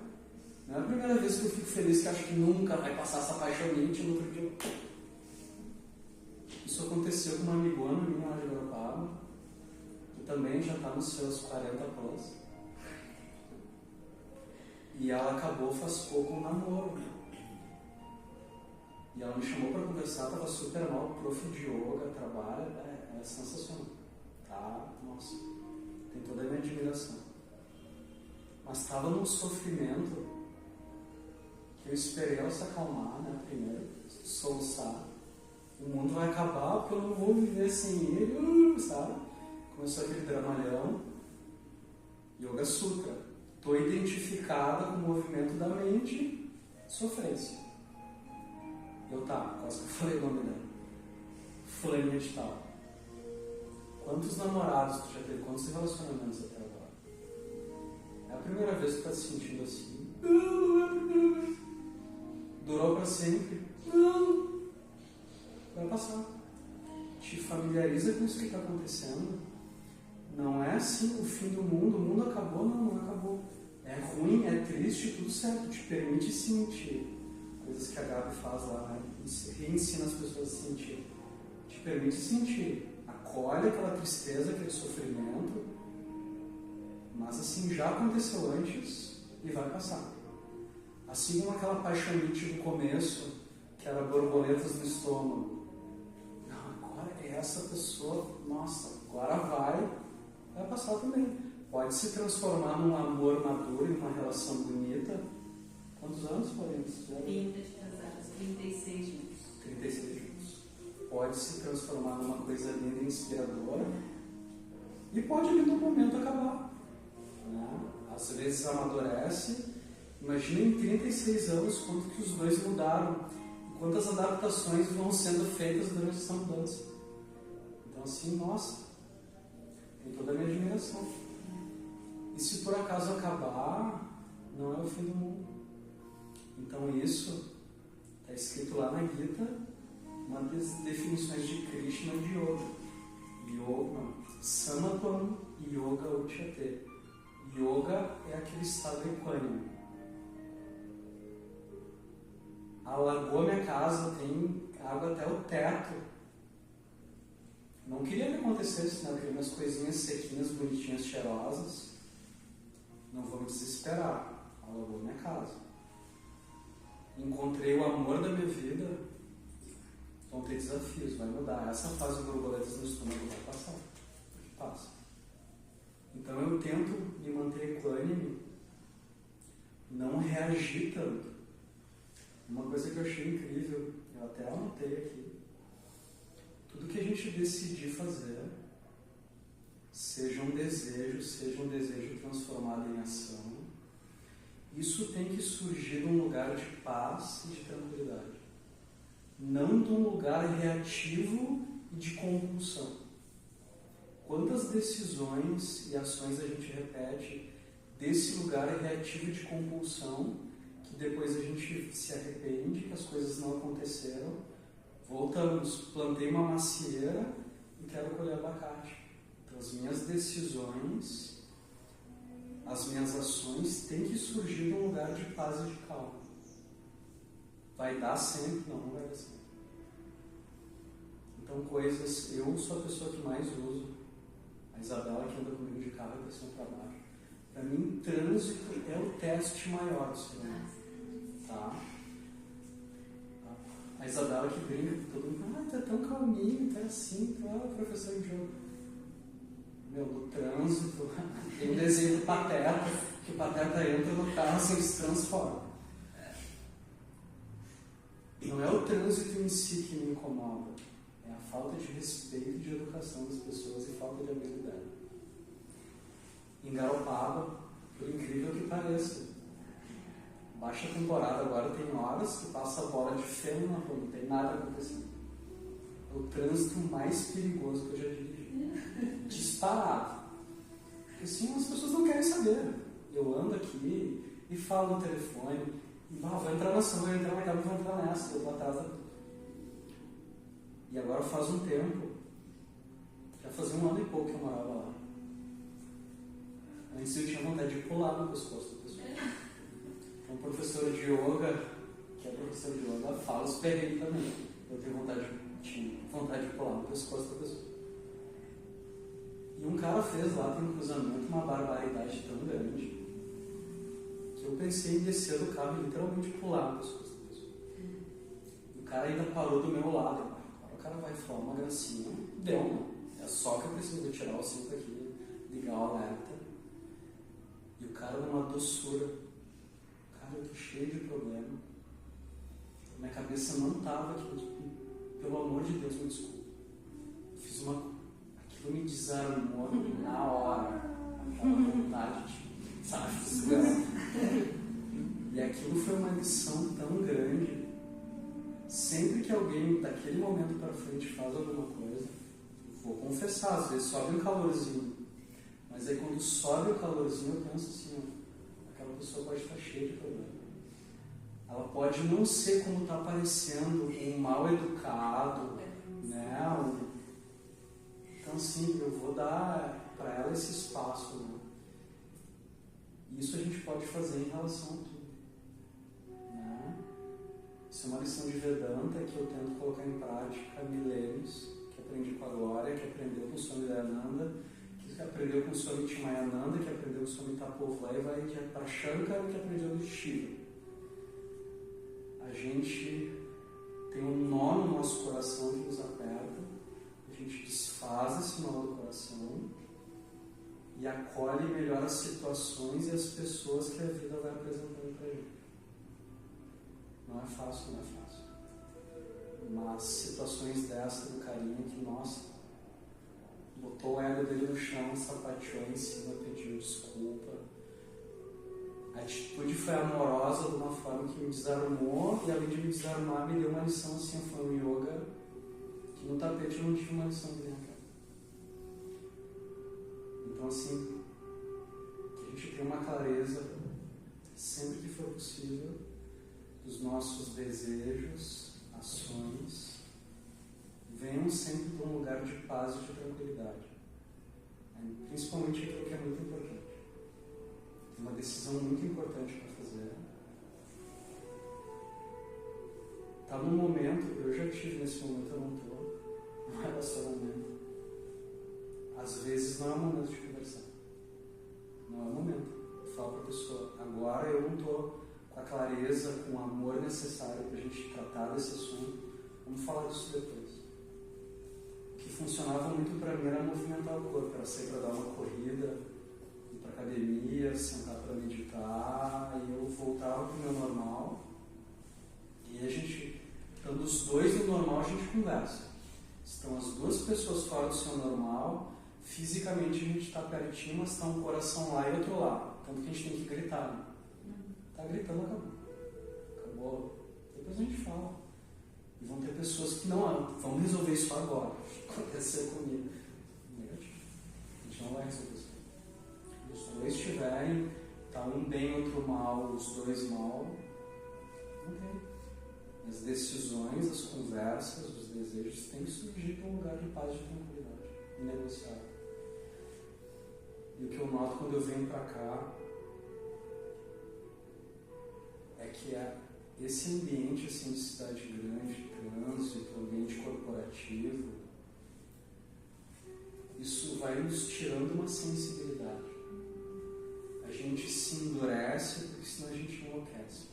Speaker 1: Não é a primeira vez que eu fico feliz, que acho que nunca vai passar essa apaixonante no outro dia. Isso aconteceu com uma amigona minha lá de Garopaba, que também já está nos seus 40 plus. E ela acabou faz pouco um namoro. E ela me chamou para conversar, estava super mal, prof de yoga, trabalha, é sensacional. Tá, nossa, tem toda a minha admiração. Mas estava num sofrimento que eu esperei ela se acalmar, né, primeiro, soluçar. O mundo vai acabar porque eu não vou viver sem ele, sabe? Começou aquele dramalhão. Yoga Sutra. Estou identificada com o movimento da mente, sofrência. Eu quase que eu falei o nome dela. Fulaninha de tal. Quantos namorados tu já teve? Quantos relacionamentos até agora? É a primeira vez que tu está se sentindo assim? Durou para sempre? Não. Vai passar. Te familiariza com isso que está acontecendo. Não é assim o fim do mundo. O mundo acabou? Não acabou. É ruim, é triste, tudo certo. Te permite sentir. Coisas que a Gabi faz lá, né? Reensina as pessoas a sentir. Te permite sentir. Acolhe aquela tristeza, aquele sofrimento. Mas assim, já aconteceu antes e vai passar. Assim como aquela paixonite do começo, que era borboletas no estômago. Não, agora é essa pessoa, nossa, agora vai passar também. Pode se transformar num amor maduro, em uma relação bonita. Quantos anos podemos dizer?
Speaker 2: 36 juntos.
Speaker 1: 36 juntos. Pode se transformar numa coisa linda e inspiradora. E pode vir no momento acabar. Né? Às vezes amadurece. Imagina em 36 anos quanto que os dois mudaram. E quantas adaptações vão sendo feitas durante essa mudança. Então assim, nossa, tem toda a minha admiração. E se por acaso acabar, não é o fim do mundo. Então isso está escrito lá na Gita, uma das definições de Krishna de Yoga. Yoga, Samatvam Yoga Uchyate. Yoga é aquele estado equânime. Alagou minha casa, tem água até o teto. Não queria que acontecesse, né? Eu queria umas coisinhas sequinhas, bonitinhas, cheirosas. Não vou me desesperar. Alagou minha casa. Encontrei o amor da minha vida. Vão ter desafios, vai mudar. Essa fase de borboletas no estômago vai passar. Porque passa. Então eu tento me manter equânime, não reagir tanto. Uma coisa que eu achei incrível, eu até anotei aqui, tudo que a gente decidir fazer, seja um desejo transformado em ação, isso tem que surgir de um lugar de paz e de tranquilidade. Não de um lugar reativo e de compulsão. Quantas decisões e ações a gente repete desse lugar reativo de compulsão, que depois a gente se arrepende, que as coisas não aconteceram, voltamos, plantei uma macieira e quero colher abacate. Então as minhas decisões, as minhas ações têm que surgir de um lugar de paz e de calma. Vai dar sempre? Não vai dar sempre. Então coisas, eu sou a pessoa que mais uso. A Isabela, que anda comigo de carro, é pressão para baixo. Para mim, trânsito é o teste maior do ser humano. Tá? A Isabela que brinca com todo mundo, tá tão calminho, tá assim, tu é professor de yoga. Meu, no trânsito, tem um desenho do Pateta, que o Pateta entra no carro e se transforma. Não é o trânsito em si que me incomoda, é a falta de respeito e de educação das pessoas e falta de habilidade. Em Garopaba, por incrível que pareça, baixa temporada agora, tem horas que passa a bola de feno na rua, não tem nada acontecendo. É o trânsito mais perigoso que eu já dirigi. Disparado. Porque assim, as pessoas não querem saber. Eu ando aqui e falo no telefone, e vou entrar na sua, vou entrar naquela, vou entrar nessa, eu vou atrás. E agora faz um tempo, já fazia 1 ano e pouco que eu morava lá. Antes eu tinha vontade de pular no pescoço da pessoa. Um professor de yoga, que é professor de yoga, fala os perrengues também. Eu tinha vontade de pular no pescoço da pessoa. E um cara fez lá, tem um cruzamento, uma barbaridade tão grande, que eu pensei em descer do carro e literalmente pular no pescoço da pessoa. E o cara ainda parou do meu lado. Agora o cara vai falar uma gracinha. Deu, não. É só que eu preciso tirar o cinto aqui, ligar o alerta. E o cara numa doçura. Cara, eu tô cheio de problema. Minha cabeça não tava aqui. Pelo amor de Deus, me desculpa. Eu fiz aquilo me desarmou na hora. Aquela vontade de, sabe, e aquilo foi uma lição tão grande. Sempre que alguém daquele momento para frente faz alguma coisa, vou confessar, às vezes sobe um calorzinho. Mas aí quando sobe o calorzinho, eu penso assim, ó, aquela pessoa pode estar cheia de problema. Ela pode não ser como está parecendo, um mal educado, né? Então, assim, eu vou dar para ela esse espaço, né? Isso a gente pode fazer em relação a tudo, né? Isso é uma lição de Vedanta que eu tento colocar em prática há milênios, que aprendi com a Glória, que aprendeu com o Swami Dayananda, que aprendeu com o Swami Chimayananda, que aprendeu com o Swami Tapovleva e que é para Shankara, que aprendeu do Shiva. A gente tem um nó no nosso coração que nos aperta, a gente desfaz esse nó do coração e acolhe e melhora as situações e as pessoas que a vida vai apresentando para a gente. Não é fácil, não é fácil. Mas situações dessa do carinha que, nossa, botou o ego dele no chão, sapateou em cima, pediu desculpa. A atitude foi amorosa de uma forma que me desarmou e, além de me desarmar, me deu uma lição assim. Foi um yoga que no tapete eu não tive uma lição de dentro. Então, assim, que a gente tenha uma clareza, sempre que for possível, dos nossos desejos, ações, venham sempre de um lugar de paz e de tranquilidade. Principalmente aquilo que é muito importante. Tem uma decisão muito importante para fazer. Está num momento, eu já tive nesse momento, eu não estou num relacionamento. Às vezes não é o momento de conversar. Não é o momento. Eu falo para a pessoa, agora eu não estou com a clareza, com o amor necessário para a gente tratar desse assunto. Vamos falar disso depois. O que funcionava muito para mim era movimentar o corpo, era sair para dar uma corrida, ir para academia, sentar para meditar, e eu voltava para o meu normal. E a gente, estando os dois no normal, a gente conversa. Estão as duas pessoas fora do seu normal, fisicamente a gente está pertinho, mas está um coração lá e outro lá. Tanto que a gente tem que gritar. Né? Tá gritando, acabou. Acabou. Depois a gente fala. E vão ter pessoas que não, vamos resolver isso agora. Aconteceu comigo. Negativo. A gente não vai resolver isso. Os dois estiverem, tá um bem, outro mal, os dois mal, não tem. As decisões, as conversas, os desejos têm que surgir para um lugar de paz e de tranquilidade. Inegociável. E o que eu noto quando eu venho para cá é que esse ambiente assim, de cidade grande, trânsito, ambiente corporativo, isso vai nos tirando uma sensibilidade. A gente se endurece porque senão a gente enlouquece.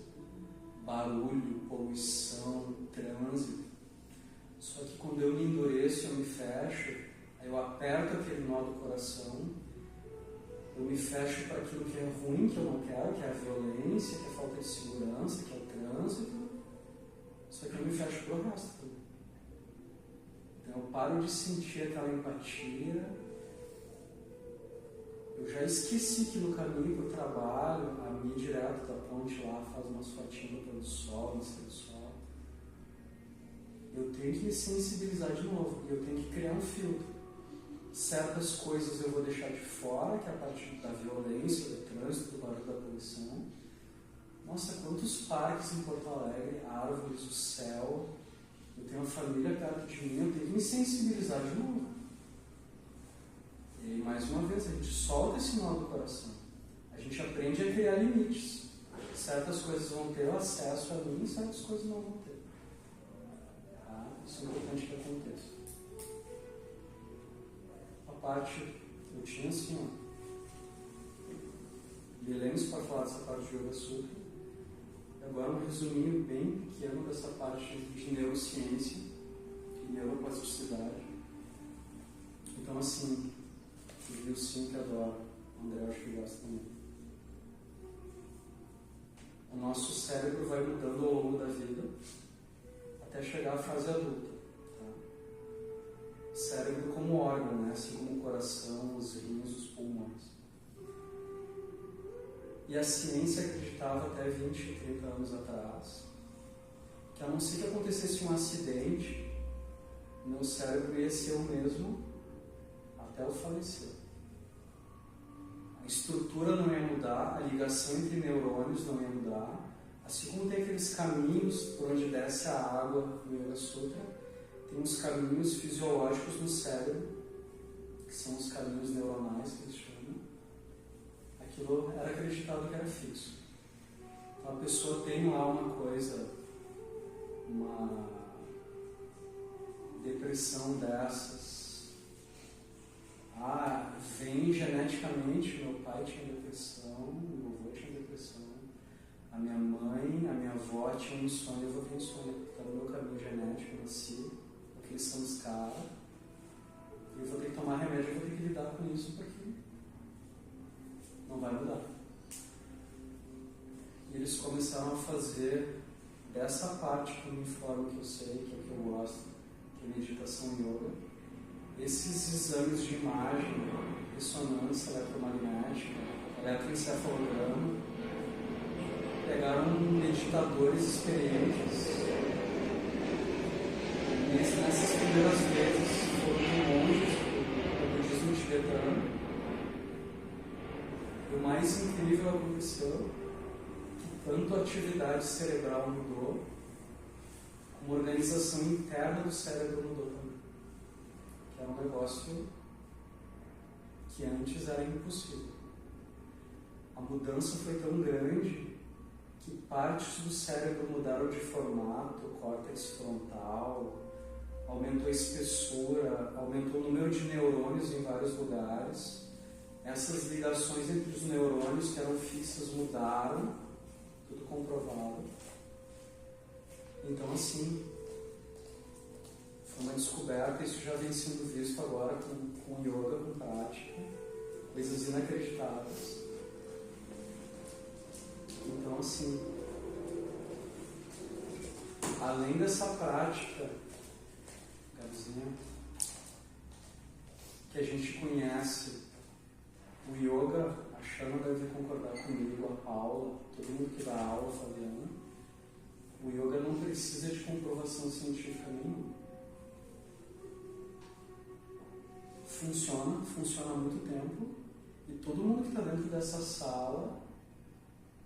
Speaker 1: Barulho, poluição, trânsito. Só que quando eu me endureço, eu me fecho, aí eu aperto aquele nó do coração, eu me fecho para aquilo que é ruim, que eu não quero, que é a violência, que é a falta de segurança, que é o trânsito. Só que eu me fecho para o resto. Então eu paro de sentir aquela empatia. Eu já esqueci que no caminho para o trabalho, a minha direto da ponte lá faz umas fotinhas pelo sol, nascer do sol. Eu tenho que me sensibilizar de novo. E eu tenho que criar um filtro. Certas coisas eu vou deixar de fora, que é a parte da violência, do trânsito, do barulho da poluição. Nossa, quantos parques em Porto Alegre, árvores, o céu. Eu tenho uma família perto de mim, eu tenho que me sensibilizar de novo. E mais uma vez, a gente solta esse nó do coração. A gente aprende a criar limites. certas coisas vão ter acesso a mim e certas coisas não vão ter. Tá? Isso é importante que aconteça. A parte, eu tinha assim, milênios para falar dessa parte de Yoga Sutra. E agora um resuminho bem pequeno dessa parte de neurociência e neuroplasticidade. Então assim, o Gilson que adora, o André acho que gosta também. O nosso cérebro vai mudando ao longo da vida até chegar à fase adulta. Tá? O cérebro como órgão, né? Assim como o coração, os rins, os pulmões. E a ciência acreditava até 20, 30 anos atrás que a não ser que acontecesse um acidente, meu cérebro ia ser o mesmo até o falecer. A estrutura não ia mudar, a ligação entre neurônios não ia mudar, assim como tem aqueles caminhos por onde desce a água no Yoga Sutra, tem uns caminhos fisiológicos no cérebro, que são os caminhos neuronais que eles chamam. Aquilo era acreditado que era fixo. Então a pessoa tem lá uma coisa, uma depressão dessas, vem geneticamente, meu pai tinha depressão, meu avô tinha depressão, a minha mãe, a minha avó tinha insônia, eu vou ter insônia, porque está no meu caminho genético, eu nasci, porque eles são os caras, e eu vou ter que tomar remédio, eu vou ter que lidar com isso, porque não vai mudar. E eles começaram a fazer dessa parte que eu me informo, que eu sei, que é o que eu gosto, que é meditação e yoga, esses exames de imagem, ressonância eletromagnética, eletroencefalograma, pegaram meditadores experientes. Nessas primeiras vezes foram monges do budismo tibetano. E o mais incrível aconteceu que tanto a atividade cerebral mudou, como a organização interna do cérebro mudou também. Que era um negócio que antes era impossível. A mudança foi tão grande que partes do cérebro mudaram de formato, córtex frontal, aumentou a espessura, aumentou o número de neurônios em vários lugares. Essas ligações entre os neurônios que eram fixas mudaram, tudo comprovado. Então assim, foi uma descoberta, isso já vem sendo visto agora com yoga, com prática, coisas inacreditáveis. Então assim, além dessa prática, Gabizinha, que a gente conhece, o yoga, a Shana deve concordar comigo, a Paula, todo mundo que dá aula, a Fabiana, o yoga não precisa de comprovação científica nenhuma. Funciona há muito tempo, e todo mundo que está dentro dessa sala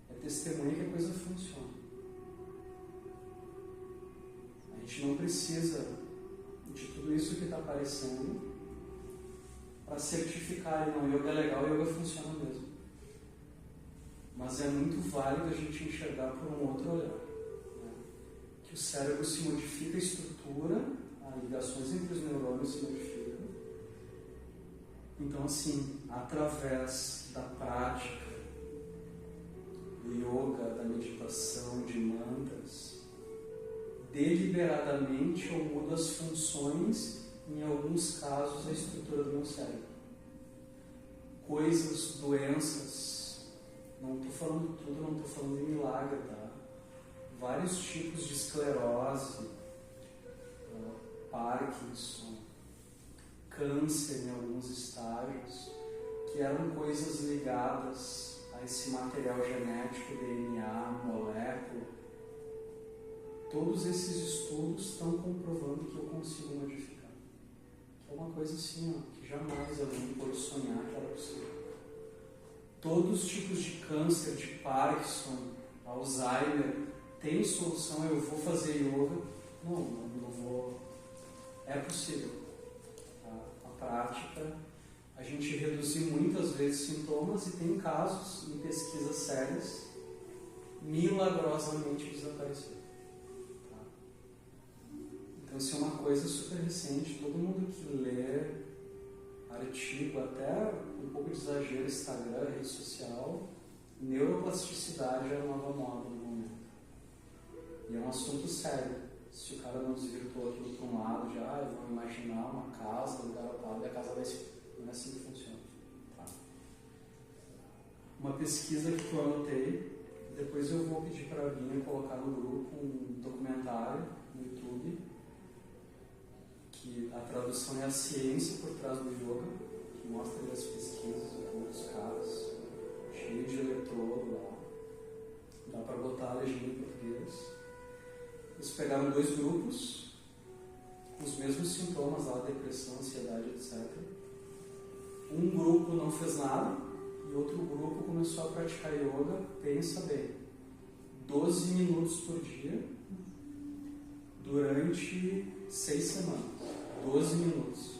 Speaker 1: é testemunha que a coisa funciona. A gente não precisa de tudo isso que está aparecendo para certificar, não, yoga é legal, yoga funciona mesmo. Mas é muito válido a gente enxergar por um outro olhar, né? Que o cérebro se modifica, a estrutura, as ligações entre os neurônios se modificam. Então assim, através da prática, do yoga, da meditação, de mantras, deliberadamente eu mudo as funções, em alguns casos, a estrutura do meu cérebro. Coisas, doenças, não estou falando tudo, não estou falando de milagre, tá? Vários tipos de esclerose, Parkinson, câncer em alguns estágios, que eram coisas ligadas a esse material genético, DNA, molécula. Todos esses estudos estão comprovando que eu consigo modificar. Que é uma coisa assim, que jamais alguém pôde sonhar que era possível. Todos os tipos de câncer, de Parkinson, Alzheimer, tem solução, eu vou fazer yoga. Não vou. É possível. A prática, a gente reduzir muitas vezes sintomas, e tem casos em pesquisas sérias milagrosamente desapareceu. Tá? Então, isso é uma coisa super recente. Todo mundo que lê artigo, até um pouco de exagero, Instagram, rede social, neuroplasticidade é a nova moda no momento. E é um assunto sério. Se o cara não desvirtuou aquilo para um lado, de eu vou imaginar uma casa, lugar ocupado, e a casa vai ser. Não é assim que funciona. Tá? Uma pesquisa que eu anotei, depois eu vou pedir para a Vinha colocar no grupo um documentário no YouTube, que a tradução é a ciência por trás do yoga, que mostra as pesquisas dos caras, cheio de eletrodo lá. Dá para botar a legenda em português. Eles pegaram 2 grupos, com os mesmos sintomas lá, depressão, ansiedade, etc. Um grupo não fez nada e outro grupo começou a praticar yoga, pensa bem, 12 minutos por dia, durante 6 semanas. 12 minutos.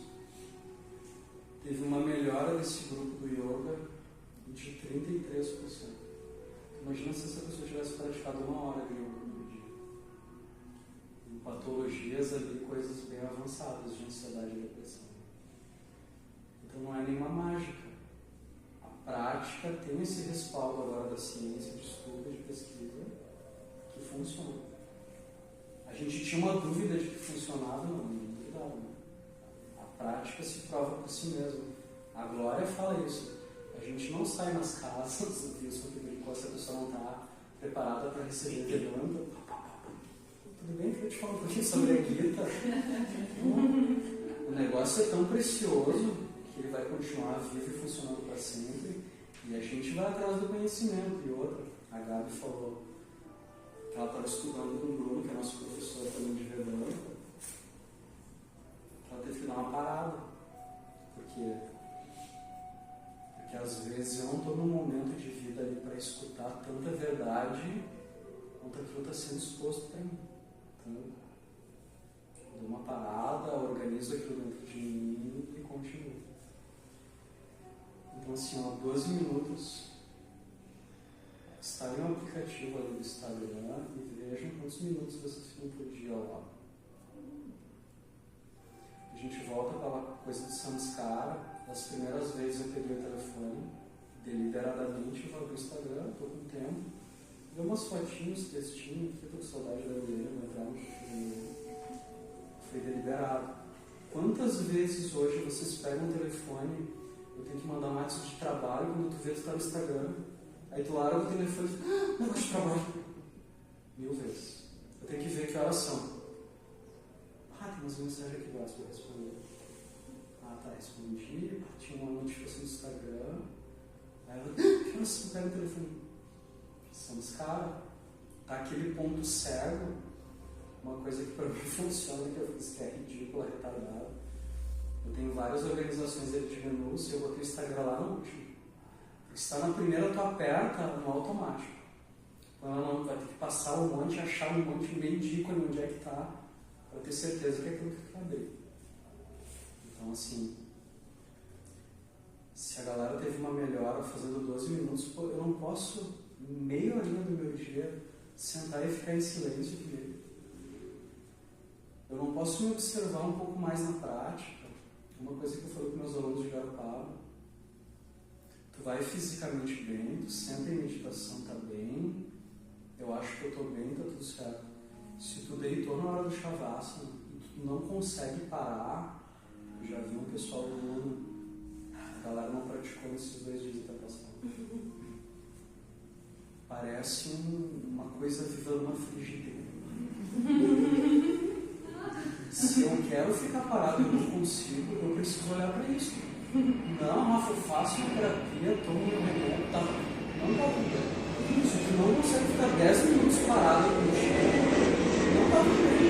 Speaker 1: Teve uma melhora desse grupo do yoga de 33%. Imagina se essa pessoa tivesse praticado 1 hora de yoga no dia. Em patologias ali, coisas bem avançadas de ansiedade e depressão. Então não é nenhuma mágica. A prática tem esse respaldo agora da ciência, de estudo, de pesquisa, que funciona. A gente tinha uma dúvida de que funcionava, não duvidava. A prática se prova por si mesma. A Glória fala isso. A gente não sai nas casas, viu, se a pessoa não está preparada para receber Vedanta. Tudo bem que eu te falo um pouquinho sobre a Gita? O negócio é tão precioso que ele vai continuar vivo e funcionando para sempre. E a gente vai atrás do conhecimento. E outra, a Gabi falou que ela estava estudando com o Bruno, que é nosso professor também de Vedanta. Ela teve que dar uma parada. Porque às vezes eu não estou num momento de vida ali para escutar tanta verdade quanto aquilo está sendo exposto para mim. Então, eu dou uma parada, organizo aquilo dentro de mim e continuo. Então, assim, 12 minutos. Instalem um aplicativo ali do Instagram e vejam quantos minutos vocês ficam por dia lá. A gente volta para aquela coisa do samskara. Das primeiras vezes eu peguei o telefone, deliberadamente eu vou abrir o Instagram, estou com tempo, dei umas fotinhos, textinho, estou com saudade da orelha, vou entrar no perfil. Foi deliberado. Quantas vezes hoje vocês pegam o telefone, eu tenho que mandar um WhatsApp de trabalho, quando tu vê tu está no Instagram, aí tu larga o telefone e diz, negócio de trabalho. 1000 vezes. Eu tenho que ver que horas são. Tem umas mensagens aqui embaixo para responder. Respondi, tinha uma notificação do Instagram, aí ela, que horas você pega o telefone? Somos caras. Tá aquele ponto cego, uma coisa que para mim funciona, que eu fiz que é ridícula, retardada. Eu tenho várias organizações de menus e eu botei o Instagram lá no último. Porque se está na primeira, tu aperta no automático. Então ela não vai ter que passar um monte, achar um monte, meio de ícone onde é que está, para ter certeza que é aquilo que quer abrir. Então, assim, se a galera teve uma melhora fazendo 12 minutos, eu não posso, meia horinha do meu dia, sentar e ficar em silêncio comigo. Eu não posso me observar um pouco mais na prática. Uma coisa que eu falei com meus alunos de Garopaba, tu vai fisicamente bem, tu senta em meditação, tá bem, eu acho que eu tô bem, tá tudo certo. Se tu deitou na hora do Shavasana e tu não consegue parar, eu já vi um pessoal do mundo, a galera não praticou nesses 2 dias até passar. Parece uma coisa viva numa frigideira. Se eu quero ficar parado e não consigo, eu preciso olhar para isso. Não, Rafa, eu faço uma terapia, tomo meu remédio, tá. Não tá tudo bem. Se tu não consegue ficar 10 minutos parado contigo, não tá tudo bem.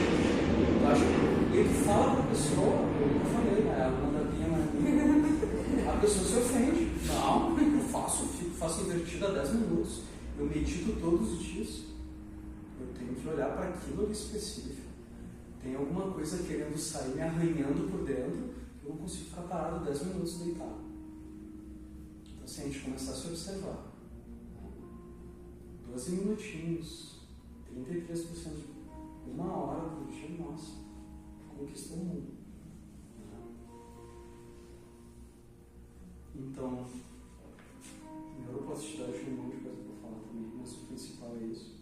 Speaker 1: Eu acho que ele fala para a pessoa, eu falei, né? Ela manda bem, a pessoa se ofende. Não, eu faço invertido há 10 minutos. Eu medito todos os dias. Eu tenho que olhar para aquilo ali específico. Tem alguma coisa querendo sair, me arranhando por dentro, eu não consigo ficar parado 10 minutos deitado. Então, se a gente começar a se observar, 12 minutinhos, 33% de 1 hora por dia, nossa, conquistou o mundo. Então, primeiro eu posso te dar um monte de coisa para falar também, mas o principal é isso.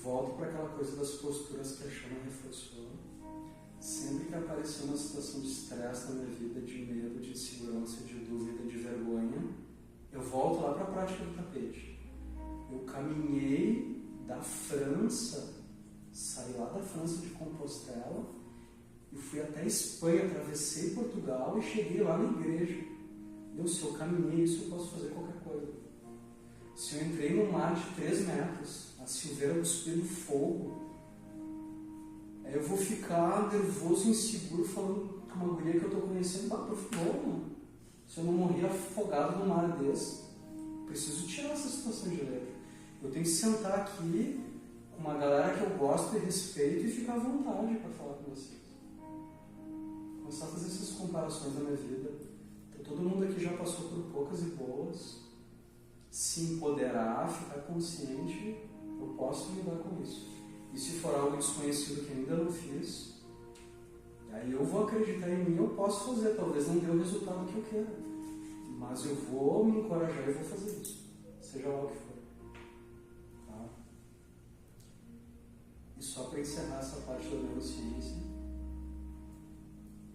Speaker 1: Volto para aquela coisa das posturas que a Shana reforçou. Sempre que apareceu uma situação de estresse na minha vida, de medo, de insegurança, de dúvida, de vergonha, eu volto lá para a prática do tapete. Eu caminhei da França, saí lá da França de Compostela e fui até a Espanha, atravessei Portugal e cheguei lá na igreja. Se eu caminhei isso, eu posso fazer qualquer coisa. Se eu entrei num mar de 3 metros, a Silveira cuspindo fogo, eu vou ficar nervoso, inseguro, falando com uma guria que eu estou conhecendo, por favor, mano. Se eu não morrer afogado num mar desse, preciso tirar essa situação de letra. Eu tenho que sentar aqui com uma galera que eu gosto e respeito e ficar à vontade para falar com vocês. Começar a fazer essas comparações da minha vida. Então, todo mundo aqui já passou por poucas e boas. Se empoderar, ficar consciente, eu posso lidar com isso. E se for algo desconhecido que ainda não fiz, aí eu vou acreditar em mim, eu posso fazer. Talvez não dê o resultado que eu quero, mas eu vou me encorajar e vou fazer isso, seja lá o que for. Tá? E só para encerrar essa parte da neurociência,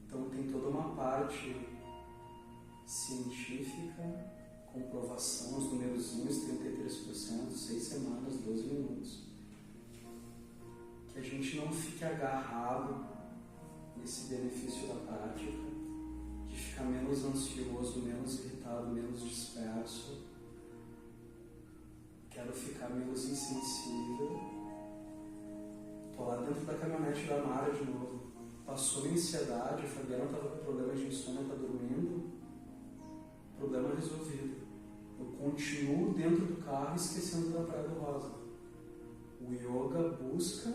Speaker 1: então tem toda uma parte científica, comprovação, os numerozinhos, 33%, 6 semanas, 12 minutos. Que a gente não fique agarrado nesse benefício da prática, de ficar menos ansioso, menos irritado, menos disperso. Quero ficar menos insensível. Estou lá dentro da caminhonete da Mara de novo. Passou minha ansiedade, a Fabiana estava com problema de insônia, está dormindo. Problema resolvido. Eu continuo dentro do carro esquecendo da Praia do Rosa. O yoga busca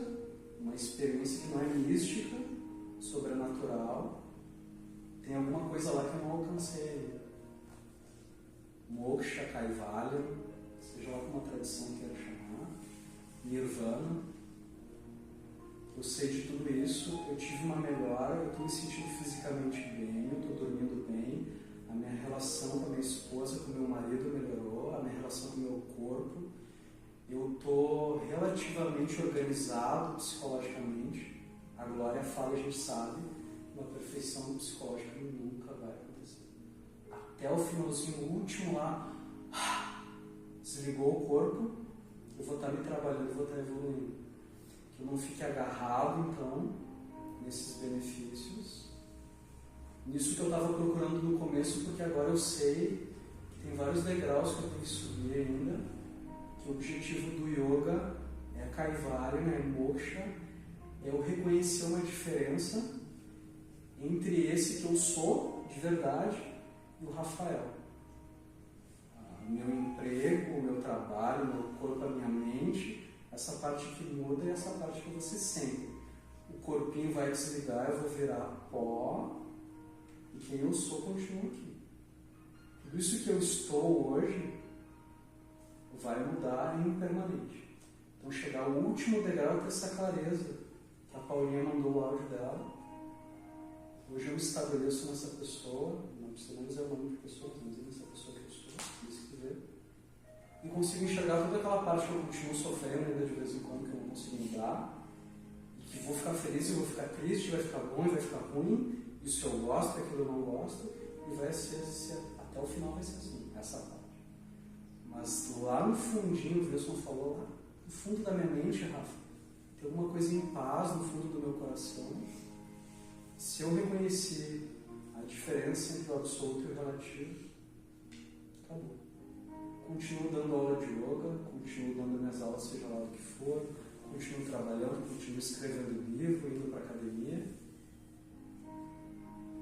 Speaker 1: uma experiência que não é mística, sobrenatural. Tem alguma coisa lá que eu não alcancei ainda. Moksha, Kaivalya, seja lá como a tradição queira chamar, Nirvana. Eu sei de tudo isso, eu tive uma melhora, eu estou me sentindo fisicamente bem, eu estou dormindo bem, a minha relação com a minha esposa, com o meu marido melhorou, a minha relação com o meu corpo. Eu estou relativamente organizado psicologicamente. A Glória fala, a gente sabe, uma perfeição psicológica nunca vai acontecer. Até o finalzinho, o último lá, desligou o corpo, eu vou estar me trabalhando, eu vou estar evoluindo. Que eu não fique agarrado, então, nesses benefícios. Nisso que eu estava procurando no começo, porque agora eu sei que tem vários degraus que eu tenho que subir ainda. Que o objetivo do yoga é Kaivalya, é Moksha, é eu reconhecer uma diferença entre esse que eu sou, de verdade, e o Rafael. O meu emprego, o meu trabalho, o meu corpo, a minha mente, essa parte que muda e essa parte que você sente. O corpinho vai desligar, eu vou virar pó, e quem eu sou continua aqui. Tudo isso que eu estou hoje vai mudar em impermanente. Então chegar ao último degrau é ter essa clareza, que a Paulinha mandou o áudio dela. Hoje eu me estabeleço nessa pessoa, não precisa nem dizer o nome de pessoas, mas é nessa pessoa que eu sou, se quiser. E consigo enxergar toda aquela parte que eu continuo sofrendo ainda de vez em quando, que eu não consigo mudar, e que vou ficar feliz e vou ficar triste, vai ficar bom e vai ficar ruim, isso eu gosto, aquilo eu não gosto, e vai ser até o final vai ser assim, essa parte. Mas lá no fundinho, o Wilson falou, lá no fundo da minha mente, Rafa, tem alguma coisa em paz no fundo do meu coração. Se eu reconhecer a diferença entre o absoluto e o relativo, acabou. Continuo dando aula de yoga, continuo dando minhas aulas, seja lá do que for, continuo trabalhando, continuo escrevendo livro, indo para a academia.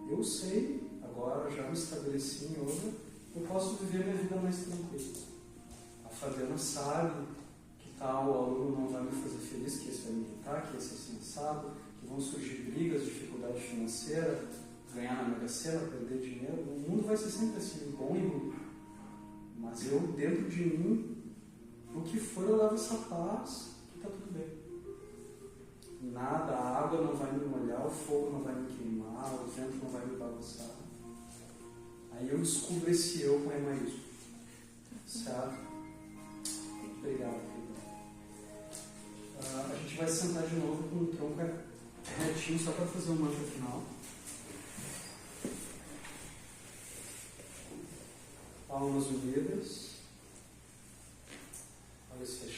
Speaker 1: Eu sei, agora já me estabeleci em yoga, eu posso viver minha vida mais tranquila. A Fabiana sabe que tal aluno não vai me fazer feliz, que esse vai me irritar, que esse é sensado, que vão surgir brigas, dificuldade financeira, ganhar na Mega Sena, perder dinheiro. O mundo vai ser sempre assim, bom e ruim. Mas eu, dentro de mim, O que for, eu levo essa paz e está tudo bem. Nada, a água não vai me molhar, o fogo não vai me queimar, o vento não vai me bagunçar. Aí eu descubro esse eu com E maiúsculo. Certo? Obrigado, querida. A gente vai sentar de novo com o tronco retinho, só para fazer o mantra final. Palmas unidas. Olhos fechados.